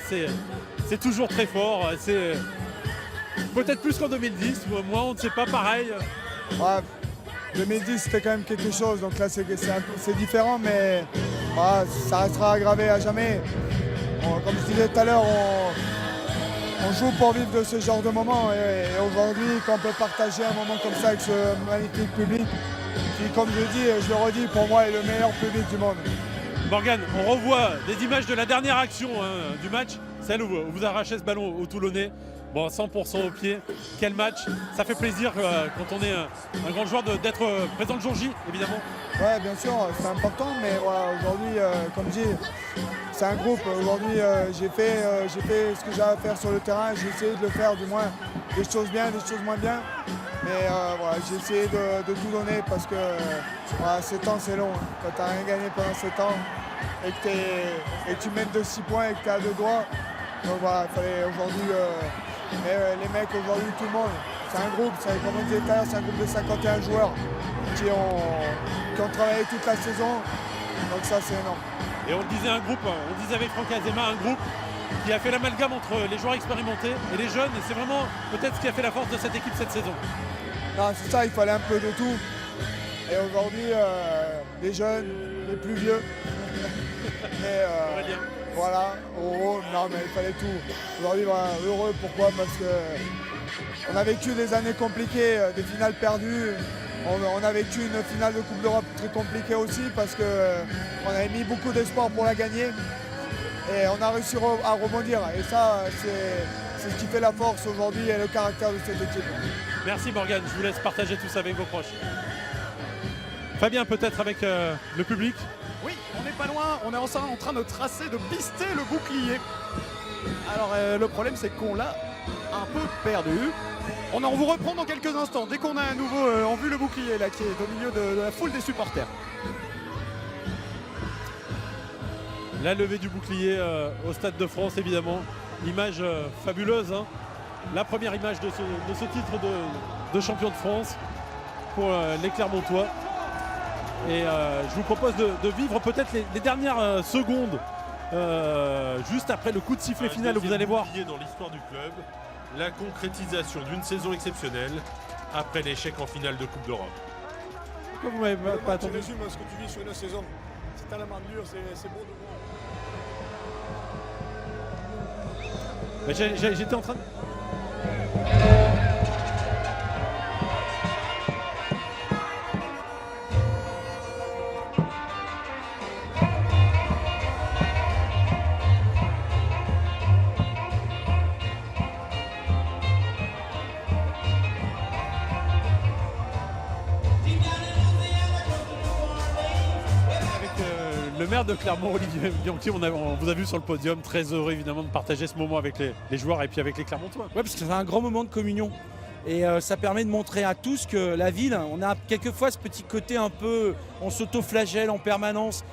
c'est toujours très fort. C'est peut-être plus qu'en 2010, moi on ne sait pas, pareil. Ouais, 2010 c'était quand même quelque chose, donc là c'est différent, mais ouais, ça restera gravé à jamais. Comme je disais tout à l'heure, on joue pour vivre de ce genre de moment et aujourd'hui quand on peut partager un moment comme ça avec ce magnifique public, qui comme je dis et je le redis, pour moi est le meilleur public du monde. Morgane, on revoit des images de la dernière action du match, celle où vous arrachez ce ballon au Toulonnais. Bon, 100% au pied, quel match, ça fait plaisir quand on est un grand joueur d'être présent le jour J, évidemment. Ouais, bien sûr, c'est important, mais voilà, aujourd'hui, comme je dis, c'est un groupe. Aujourd'hui, j'ai fait ce que j'avais à faire sur le terrain, j'ai essayé de le faire, du moins, des choses bien, des choses moins bien. Mais voilà, j'ai essayé de tout donner parce que voilà, 7 ans, c'est long. Quand tu n'as rien gagné pendant 7 ans et que tu mènes de 6 points et que tu es à 2 doigts, donc voilà, il fallait aujourd'hui... les mecs aujourd'hui, tout le monde, c'est un groupe, comme on disait tout à l'heure, c'est un groupe de 51 joueurs qui ont travaillé toute la saison, donc ça c'est énorme. Et on le disait on disait avec Franck Azema, un groupe qui a fait l'amalgame entre les joueurs expérimentés et les jeunes, et c'est vraiment peut-être ce qui a fait la force de cette équipe cette saison. Non, c'est ça, il fallait un peu de tout. Et aujourd'hui, les jeunes, les plus vieux, mais voilà, heureux, non mais il fallait tout. Aujourd'hui, voilà, heureux, pourquoi? Parce qu'on a vécu des années compliquées, des finales perdues. On a vécu une finale de Coupe d'Europe très compliquée aussi parce qu'on avait mis beaucoup d'espoir pour la gagner. Et on a réussi à rebondir. Et ça, c'est ce qui fait la force aujourd'hui et le caractère de cette équipe. Merci Morgane, je vous laisse partager tout ça avec vos proches. Fabien, peut-être avec le public. Oui, on n'est pas loin, on est en train de tracer, de pister le bouclier. Alors le problème c'est qu'on l'a un peu perdu. On vous reprend dans quelques instants, dès qu'on a à nouveau en vue le bouclier là qui est au milieu de la foule des supporters. La levée du bouclier au Stade de France évidemment, image fabuleuse. Hein. La première image de ce titre de champion de France pour les Clermontois. Et je vous propose de vivre peut-être les dernières secondes juste après le coup de sifflet final où vous allez voir. Dans l'histoire du club, la concrétisation d'une saison exceptionnelle après l'échec en finale de Coupe d'Europe. Pourquoi vous m'avez pas attendu? Tu résumes ce que tu vis sur une saison. C'est tellement dur, c'est beau de voir. J'étais en train de... Le maire de Clermont, Olivier Bianchi, on vous a vu sur le podium, très heureux évidemment de partager ce moment avec les joueurs et puis avec les Clermontois. Oui, parce que c'est un grand moment de communion. Et ça permet de montrer à tous que la ville, on a quelquefois ce petit côté un peu, on s'auto-flagelle en permanence.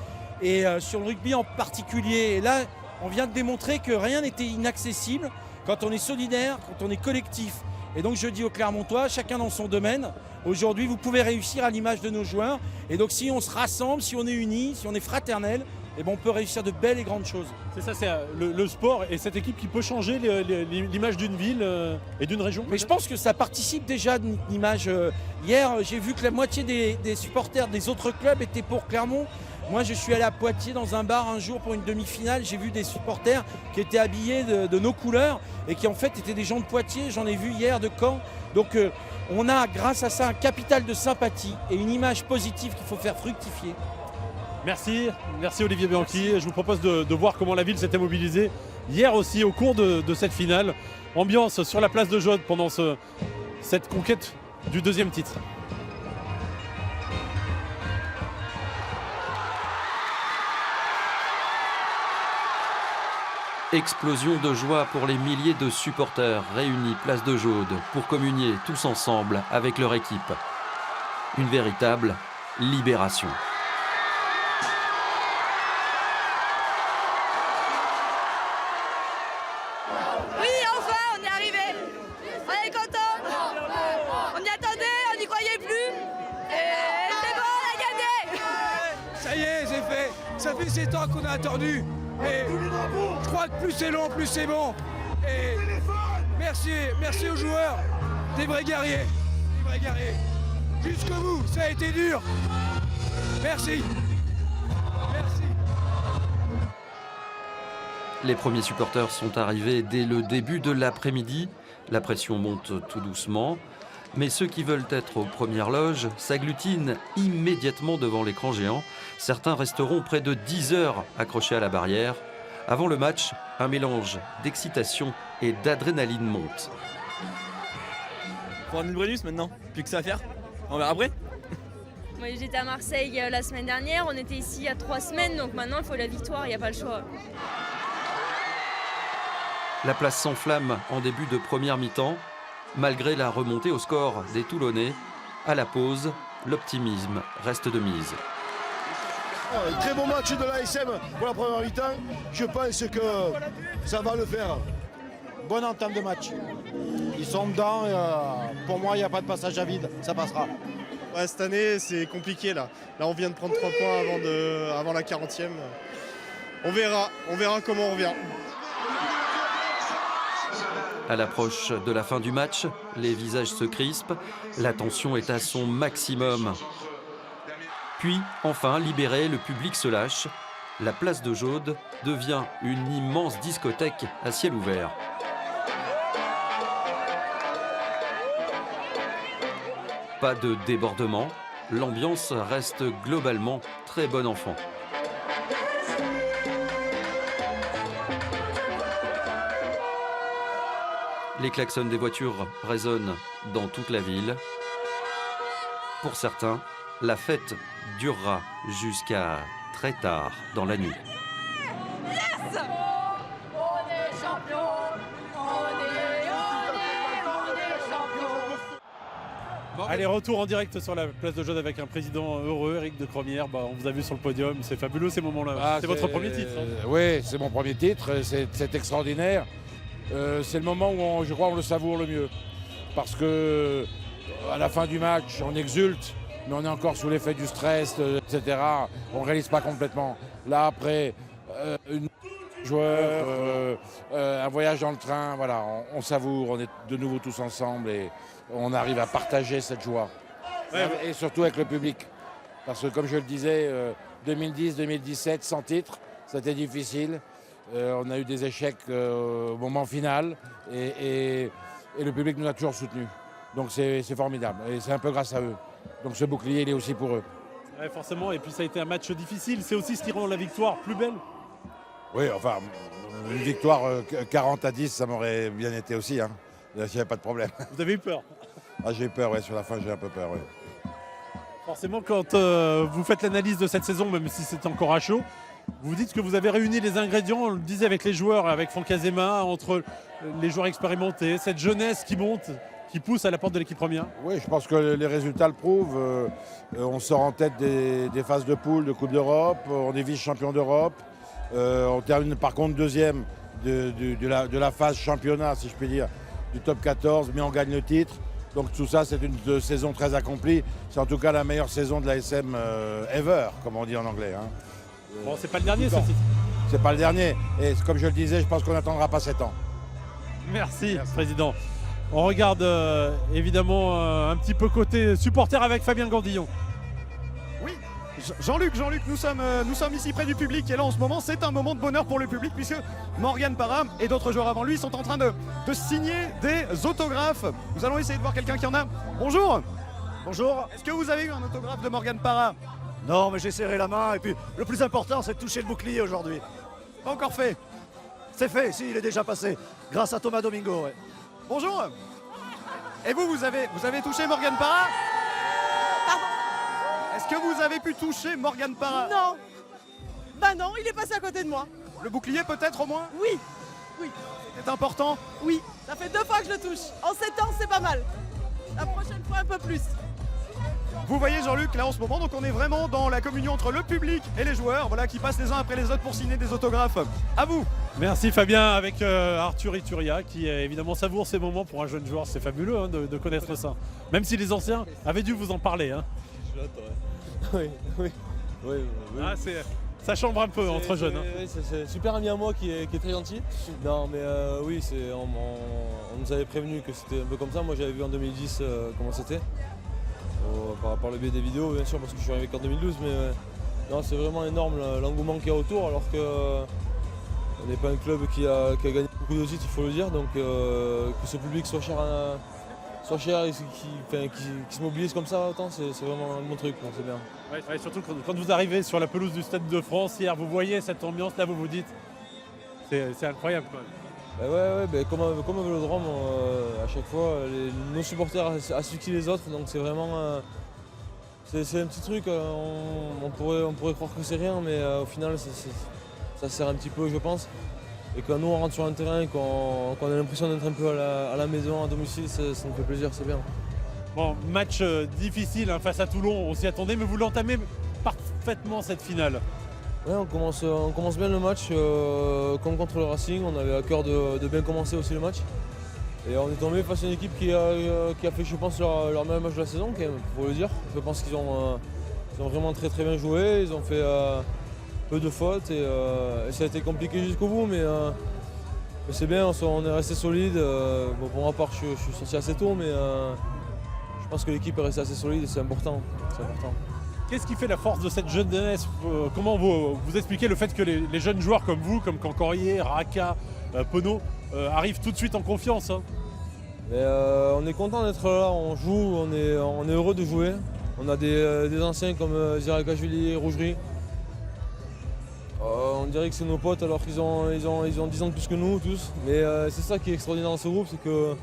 Et sur le rugby en particulier. Et là, on vient de démontrer que rien n'était inaccessible quand on est solidaire, quand on est collectif. Et donc je dis aux Clermontois, chacun dans son domaine, aujourd'hui vous pouvez réussir à l'image de nos joueurs. Et donc si on se rassemble, si on est unis, si on est fraternel, et ben on peut réussir de belles et grandes choses. C'est ça, c'est le sport et cette équipe qui peut changer l'image d'une ville et d'une région. Mais je pense que ça participe déjà de l'image. Hier, j'ai vu que la moitié des supporters des autres clubs étaient pour Clermont. Moi, je suis allé à Poitiers dans un bar un jour pour une demi-finale. J'ai vu des supporters qui étaient habillés de nos couleurs et qui en fait étaient des gens de Poitiers. J'en ai vu hier de Caen. Donc on a grâce à ça un capital de sympathie et une image positive qu'il faut faire fructifier. Merci Olivier Bianchi. Je vous propose de voir comment la ville s'était mobilisée hier aussi au cours de cette finale. Ambiance sur la place de Jaude pendant cette conquête du deuxième titre. Explosion de joie pour les milliers de supporters réunis place de Jaude pour communier tous ensemble avec leur équipe. Une véritable libération. Oui, enfin, on est arrivé. On est content. On y attendait, on n'y croyait plus. Et c'est bon, on a gagné. Ça y est, c'est fait. Ça fait 7 ans qu'on a attendu. Et je crois que plus c'est long, plus c'est bon. Et merci aux joueurs, des vrais guerriers. Jusqu'au bout, ça a été dur. Merci. Les premiers supporters sont arrivés dès le début de l'après-midi. La pression monte tout doucement. Mais ceux qui veulent être aux premières loges s'agglutinent immédiatement devant l'écran géant. Certains resteront près de 10 heures accrochés à la barrière. Avant le match, un mélange d'excitation et d'adrénaline monte. Faut ramener le Brennus maintenant, plus que ça à faire. On verra après. Moi, j'étais à Marseille la semaine dernière, on était ici il y a 3 semaines, donc maintenant il faut la victoire, il n'y a pas le choix. La place s'enflamme en début de première mi-temps. Malgré la remontée au score des Toulonnais, à la pause, l'optimisme reste de mise. Très bon match de l'ASM pour la première mi-temps. Je pense que ça va le faire. Bonne entame de match. Ils sont dedans. Pour moi, il n'y a pas de passage à vide. Ça passera. Ouais, cette année, c'est compliqué là. Là, on vient de prendre 3 points avant la 40e. On verra comment on revient. À l'approche de la fin du match, les visages se crispent, la tension est à son maximum. Puis, enfin, libéré, le public se lâche. La place de Jaude devient une immense discothèque à ciel ouvert. Pas de débordement, l'ambiance reste globalement très bon enfant. Les klaxons des voitures résonnent dans toute la ville. Pour certains, la fête durera jusqu'à très tard dans la nuit. Yes! On est champion, on est champion. Allez, retour en direct sur la place de Jaude avec un président heureux, Éric de Cromière. On vous a vu sur le podium, c'est fabuleux ces moments-là. C'est votre premier titre. Oui, c'est mon premier titre, c'est extraordinaire. C'est le moment où je crois on le savoure le mieux. Parce que à la fin du match, on exulte, mais on est encore sous l'effet du stress, etc. On ne réalise pas complètement. Là, après, une joueur, un voyage dans le train, voilà, on savoure, on est de nouveau tous ensemble et on arrive à partager cette joie. Et surtout avec le public. Parce que comme je le disais, 2010-2017, sans titre, c'était difficile. On a eu des échecs au moment final et le public nous a toujours soutenus. Donc c'est formidable et c'est un peu grâce à eux. Donc ce bouclier, il est aussi pour eux. Ouais, forcément, et puis ça a été un match difficile. C'est aussi ce qui rend la victoire plus belle. Oui, enfin, une victoire 40-10, ça m'aurait bien été aussi. Hein. Il n'y avait pas de problème. Vous avez eu peur? J'ai eu peur, ouais, sur la fin j'ai un peu peur. Ouais. Forcément, quand vous faites l'analyse de cette saison, même si c'est encore à chaud, vous dites que vous avez réuni les ingrédients, on le disait avec les joueurs, avec Franck Azema, entre les joueurs expérimentés, cette jeunesse qui monte, qui pousse à la porte de l'équipe première. Oui, je pense que les résultats le prouvent. On sort en tête des phases de poule de Coupe d'Europe, on est vice-champion d'Europe. On termine par contre deuxième de la phase championnat, si je puis dire, du top 14, mais on gagne le titre. Donc tout ça, c'est une saison très accomplie. C'est en tout cas la meilleure saison de l'ASM ever, comme on dit en anglais. Hein. Bon, c'est pas le dernier, tout le temps. ce titre. C'est pas le dernier. Et comme je le disais, je pense qu'on n'attendra pas 7 ans. Merci, Président. On regarde évidemment un petit peu côté supporter avec Fabien Gandillon. Oui, Jean-Luc, nous sommes ici près du public et là en ce moment c'est un moment de bonheur pour le public puisque Morgan Parra et d'autres joueurs avant lui sont en train de signer des autographes. Nous allons essayer de voir quelqu'un qui en a. Bonjour. Bonjour. Est-ce que vous avez eu un autographe de Morgan Parra? Non, mais j'ai serré la main et puis le plus important c'est de toucher le bouclier aujourd'hui. Pas encore fait. C'est fait, si, il est déjà passé. Grâce à Thomas Domingo. Ouais. Bonjour. Et vous avez touché Morgan Parra? Est-ce que vous avez pu toucher Morgan Parra? Non. Bah non, il est passé à côté de moi. Le bouclier peut-être au moins? Oui. Oui. C'est important? Oui. Ça fait 2 fois que je le touche. En 7 ans, c'est pas mal. La prochaine fois, un peu plus. Vous voyez Jean-Luc là en ce moment, donc on est vraiment dans la communion entre le public et les joueurs, voilà, qui passent les uns après les autres pour signer des autographes. À vous. Merci Fabien avec Arthur Ituria qui évidemment savoure ces moments pour un jeune joueur. C'est fabuleux hein, de connaître ça. Même si les anciens avaient dû vous en parler. Hein. Oui. Ah, ça chambre un peu entre jeunes. Oui, c'est un super ami à moi qui est très gentil. Non mais oui, on nous avait prévenu que c'était un peu comme ça. Moi j'avais vu en 2010 comment c'était. Par le biais des vidéos bien sûr parce que je suis arrivé qu'en 2012 mais non, c'est vraiment énorme l'engouement qu'il y a autour alors que on n'est pas un club qui a gagné beaucoup de titres, il faut le dire, donc que ce public soit cher et qui se mobilise comme ça autant, c'est vraiment un bon truc, c'est bien. Ouais, surtout quand vous arrivez sur la pelouse du Stade de France hier, vous voyez cette ambiance là, vous vous dites c'est incroyable quand même. Ouais, comme au Vélodrome, à chaque fois, nos supporters asphyxient les autres, donc c'est vraiment... c'est un petit truc, on pourrait croire que c'est rien, mais au final, ça sert un petit peu, je pense. Et quand nous, on rentre sur un terrain et qu'on a l'impression d'être un peu à la maison, à domicile, ça nous fait plaisir, c'est bien. Bon, match difficile hein, face à Toulon, on s'y attendait, mais vous l'entamez parfaitement cette finale. Ouais, on commence bien le match, comme contre le Racing, on avait à cœur de bien commencer aussi le match. Et on est tombé face à une équipe qui a fait, je pense, leur meilleur match de la saison, il faut le dire. Je pense qu'ils ont vraiment très très bien joué, ils ont fait peu de fautes et ça a été compliqué jusqu'au bout, mais c'est bien, on est resté solide. Bon, pour ma part, je suis sorti assez tôt, mais je pense que l'équipe est restée assez solide et c'est important. Qu'est-ce qui fait la force de cette jeunesse? Comment vous expliquez le fait que les jeunes joueurs comme vous, comme Cancorier, Raka, Penaud, arrivent tout de suite en confiance hein? Mais, on est content d'être là, on joue, on est heureux de jouer. On a des anciens comme Zirakashvili et Rougerie. On dirait que c'est nos potes alors qu'ils ont 10 ans de plus que nous tous. Mais c'est ça qui est extraordinaire dans ce groupe, c'est que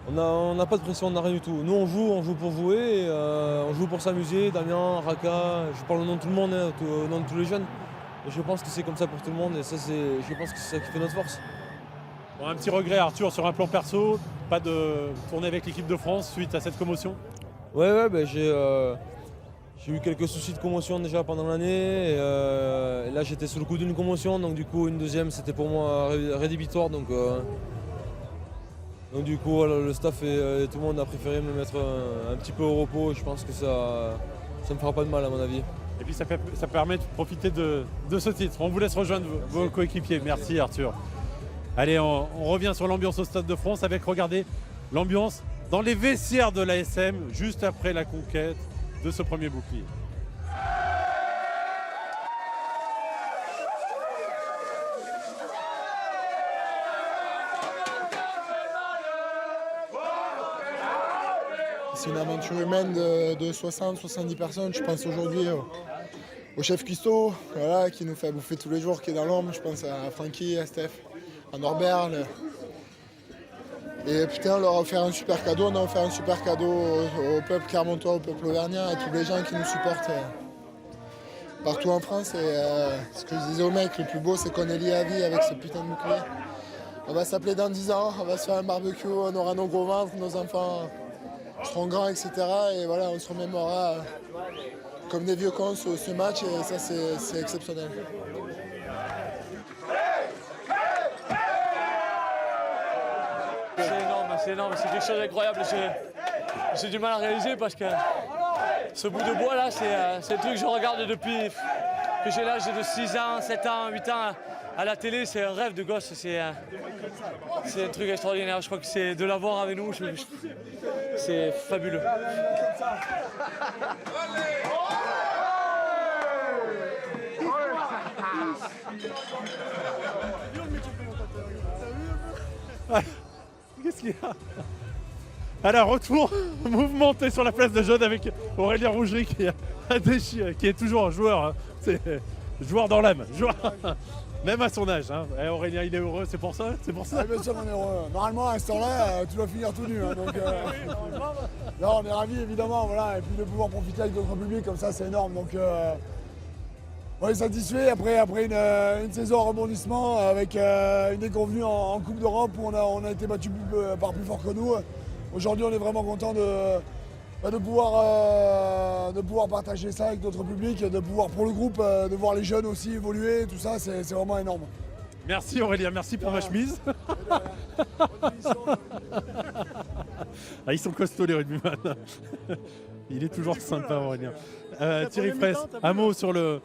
on n'a pas de pression, on n'a rien du tout. Nous on joue pour jouer, et, on joue pour s'amuser. Damien, Raka, je parle au nom de tout le monde, hein, au nom de tous les jeunes. Et je pense que c'est comme ça pour tout le monde et ça, je pense que c'est ça qui fait notre force. Bon, un petit regret Arthur sur un plan perso, pas de tournée avec l'équipe de France suite à cette commotion? Ouais, j'ai eu quelques soucis de commotion déjà pendant l'année. Et là j'étais sous le coup d'une commotion, donc du coup une deuxième c'était pour moi rédhibitoire. Donc du coup le staff et tout le monde a préféré me mettre un petit peu au repos et je pense que ça me fera pas de mal à mon avis. Et puis ça permet de profiter de ce titre. On vous laisse rejoindre vos coéquipiers. Merci Arthur. Allez, on revient sur l'ambiance au Stade de France avec, regardez, l'ambiance dans les vestiaires de l'ASM juste après la conquête de ce premier bouclier. C'est une aventure humaine de 60-70 personnes. Je pense aujourd'hui au chef cuistot, voilà, qui nous fait bouffer tous les jours, qui est dans l'ombre. Je pense à Francky, à Steph, à Norbert. Et putain, on leur a offert un super cadeau. On a offert un super cadeau au peuple clermontois, au peuple auvergnat, à tous les gens qui nous supportent partout en France. Et ce que je disais au mec, le plus beau, c'est qu'on est lié à vie avec ce putain de bouclier. On va s'appeler dans 10 ans, on va se faire un barbecue, on aura nos gros ventres, nos enfants seront grands, etc. Et voilà, on se remémorera comme des vieux cons ce match et ça c'est exceptionnel. C'est énorme, c'est quelque chose d'incroyable. J'ai du mal à réaliser parce que ce bout de bois là, c'est un truc que je regarde depuis que j'ai l'âge de 6 ans, 7 ans, 8 ans à la télé, c'est un rêve de gosse, c'est un truc extraordinaire. Je crois que c'est de l'avoir avec nous, c'est fabuleux. Qu'est-ce qu'il y a? Alors, retour mouvementé sur la place de Jaude avec Aurélien Rougerie qui est toujours un joueur. Hein. C'est joueur dans l'âme. Même à son âge. Hein. Et Aurélien, il est heureux, c'est pour ça? Bien sûr, on est heureux. Normalement, à ce temps-là, tu dois finir tout nu. Hein, donc, non, on est ravis, évidemment. Voilà, et puis de pouvoir profiter avec notre public, comme ça, c'est énorme. Donc, on est satisfait après une saison en rebondissement avec une déconvenue en Coupe d'Europe où on a été battu par plus fort que nous. Aujourd'hui, on est vraiment content de pouvoir partager ça avec notre public, de pouvoir pour le groupe, de voir les jeunes aussi évoluer, tout ça, c'est vraiment énorme. Merci Aurélien, merci pour ma chemise. Ils sont costauds les rugbyman. Il est toujours sympa Aurélien. Thierry Fraisse, un mot sur le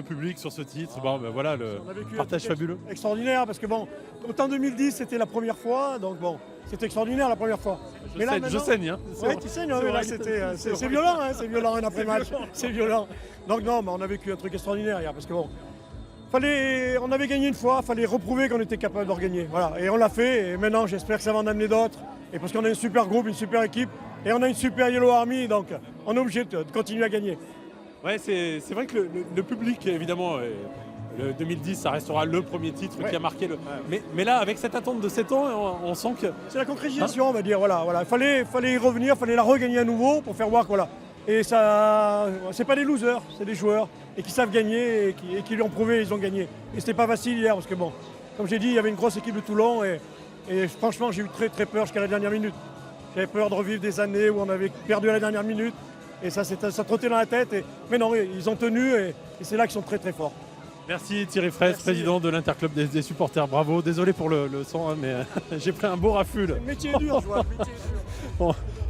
public, sur ce titre. Bon, ben voilà, le partage fabuleux. Extraordinaire, parce que bon, autant 2010 c'était la première fois, donc bon, c'était extraordinaire la première fois. Je saigne. Hein. Oui, tu saignes, mais là c'est violent, hein, c'est violent un après-match, c'est violent. Donc non, mais on a vécu un truc extraordinaire hier, parce que bon, on avait gagné une fois, il fallait reprouver qu'on était capable de regagner. Voilà, et on l'a fait, et maintenant j'espère que ça va en amener d'autres, et parce qu'on a un super groupe, une super équipe, et on a une super Yellow Army, donc on est obligé de continuer à gagner. Ouais, c'est vrai que le public, évidemment, le 2010, ça restera le premier titre qui a marqué le. Mais là, avec cette attente de 7 ans, on sent que. C'est la concrétisation, on va dire. Voilà. Il fallait y revenir, il fallait la regagner à nouveau pour faire voir que voilà. Et ça, c'est pas des losers, c'est des joueurs et qui savent gagner et qui lui ont prouvé, ils ont gagné. Et c'était pas facile hier parce que bon, comme j'ai dit, il y avait une grosse équipe de Toulon et franchement, j'ai eu très très peur jusqu'à la dernière minute. J'avais peur de revivre des années où on avait perdu à la dernière minute. Et ça trottait dans la tête. Mais non, ils ont tenu et c'est là qu'ils sont très très forts. Merci Thierry Fraisse, président de l'Interclub des supporters. Bravo, désolé pour le son, hein, mais j'ai pris un beau raffule. Le métier est dur, je vois.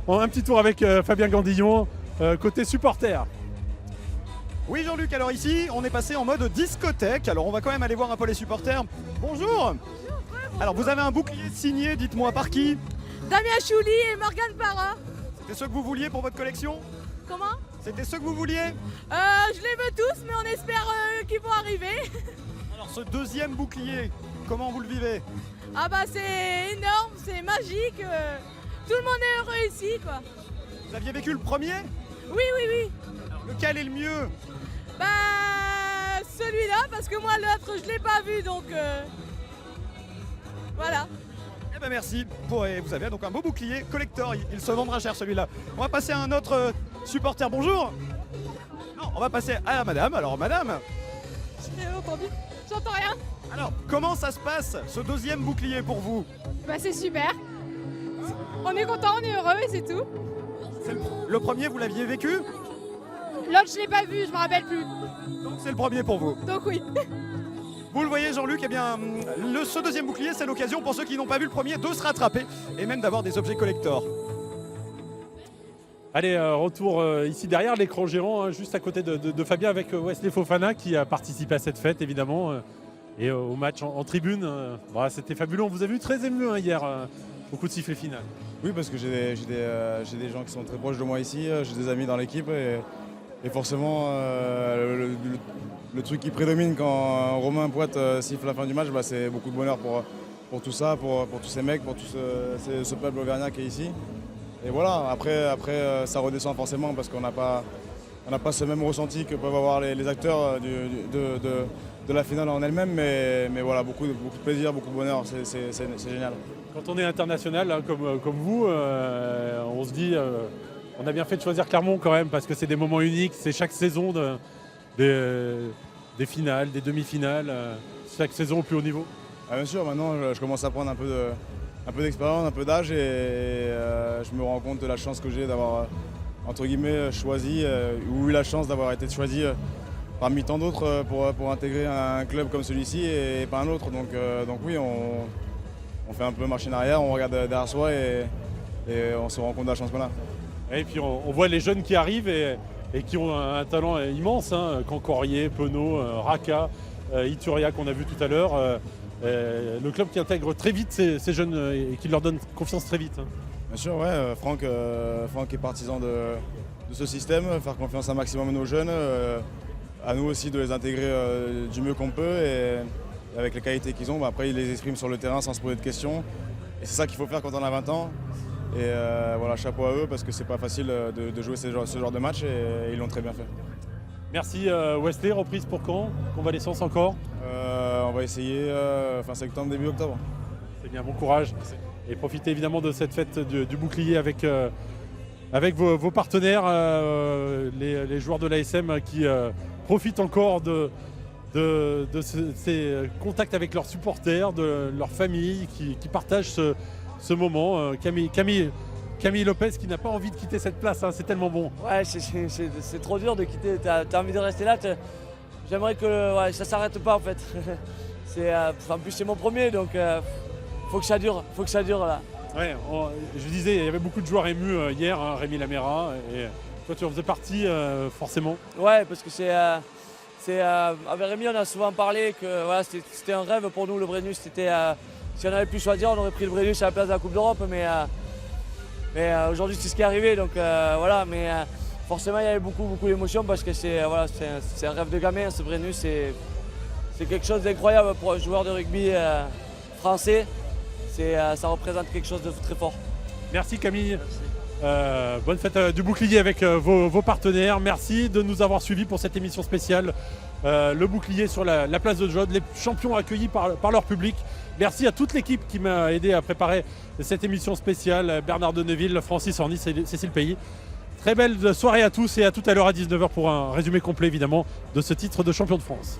Bon, un petit tour avec Fabien Gandillon, côté supporter. Oui Jean-Luc, alors ici on est passé en mode discothèque. Alors on va quand même aller voir un peu les supporters. Bonjour. Alors vous avez un bouclier signé, dites-moi par qui? Damien Chouli et Morgane Parra. C'était ceux que vous vouliez pour votre collection? Comment? C'était ceux que vous vouliez? Je les veux tous, mais on espère qu'ils vont arriver. Alors ce deuxième bouclier, comment vous le vivez? Ah bah c'est énorme, c'est magique. Tout le monde est heureux ici, quoi. Vous aviez vécu le premier? Oui. Alors, lequel est le mieux? Bah celui-là, parce que moi l'autre je l'ai pas vu, donc voilà. Eh ben merci, vous avez donc un beau bouclier collector, il se vendra cher celui-là. On va passer à un autre supporter, bonjour. Non, on va passer à madame, alors madame. J'ai entendu, j'entends rien. Alors, comment ça se passe, ce deuxième bouclier pour vous? Bah c'est super, on est content, on est heureux et c'est tout. Le premier, vous l'aviez vécu? L'autre je l'ai pas vu, je me rappelle plus. Donc c'est le premier pour vous? Donc oui. Vous le voyez Jean-Luc, eh bien, ce deuxième bouclier, c'est l'occasion pour ceux qui n'ont pas vu le premier de se rattraper et même d'avoir des objets collector. Allez, retour ici derrière l'écran géant, hein, juste à côté de Fabien avec Wesley Fofana qui a participé à cette fête évidemment et au match en tribune. C'était fabuleux, on vous a vu très ému hein, hier au coup de sifflet final. Oui, parce que j'ai des gens qui sont très proches de moi ici, j'ai des amis dans l'équipe et forcément le truc qui prédomine quand Romain Poite siffle la fin du match, c'est beaucoup de bonheur pour tout ça, pour tous ces mecs, pour tout ce peuple auvergnat qui est ici. Et voilà, après ça redescend forcément parce qu'on n'a pas ce même ressenti que peuvent avoir les acteurs de la finale en elle-même, mais voilà, beaucoup de plaisir, beaucoup de bonheur, c'est génial. Quand on est international hein, comme vous, on se dit on a bien fait de choisir Clermont quand même parce que c'est des moments uniques, c'est chaque saison des finales, des demi-finales, chaque saison au plus haut niveau. Ah, bien sûr, maintenant je commence à prendre un peu d'expérience, un peu d'âge et je me rends compte de la chance que j'ai d'avoir entre guillemets choisi ou eu la chance d'avoir été choisi parmi tant d'autres pour intégrer un club comme celui-ci et pas un autre. Donc oui, on fait un peu marche en arrière, on regarde derrière soi et on se rend compte de la chance qu'on a. Et puis on voit les jeunes qui arrivent et et qui ont un talent immense, hein. Cancorier, Penaud, Raka, Ituria qu'on a vu tout à l'heure. Le club qui intègre très vite ces jeunes et qui leur donne confiance très vite. Hein. Bien sûr, ouais, Franck est partisan de ce système, faire confiance un maximum à nos jeunes, à nous aussi de les intégrer du mieux qu'on peut et avec les qualités qu'ils ont, après ils les expriment sur le terrain sans se poser de questions. Et c'est ça qu'il faut faire quand on a 20 ans. Et voilà, chapeau à eux parce que c'est pas facile de jouer ce genre de match et ils l'ont très bien fait. Merci Wesley, reprise pour quand? Convalescence encore? On va essayer fin septembre, début octobre. C'est bien, bon courage. Et profitez évidemment de cette fête du bouclier avec vos partenaires, les joueurs de l'ASM qui profitent encore de ces contacts avec leurs supporters, de leurs familles, qui partagent ce moment. Camille Lopez qui n'a pas envie de quitter cette place, hein, c'est tellement bon. Ouais, c'est trop dur de quitter, t'as envie de rester là. J'aimerais que ça s'arrête pas en fait. En plus c'est mon premier, donc faut que ça dure là. Ouais, je disais, il y avait beaucoup de joueurs émus hier, hein, Rémi Lamera, et toi tu en faisais partie forcément. Ouais, parce que avec Rémi on a souvent parlé que voilà, c'était un rêve pour nous le Brennus. Si on avait pu choisir, on aurait pris le Brennus à la place de la Coupe d'Europe, mais aujourd'hui c'est ce qui est arrivé, donc voilà. Mais forcément il y avait beaucoup d'émotions parce que c'est un rêve de gamin, ce Brennus, c'est quelque chose d'incroyable pour un joueur de rugby français. Ça représente quelque chose de très fort. Merci Camille. Bonne fête du bouclier avec vos partenaires. Merci de nous avoir suivis pour cette émission spéciale. Le bouclier sur la place de Jode, les champions accueillis par leur public. Merci à toute l'équipe qui m'a aidé à préparer cette émission spéciale. Bernard Deneville, Francis Ornis et Cécile Pays. Très belle soirée à tous et à tout à l'heure à 19h pour un résumé complet évidemment de ce titre de champion de France.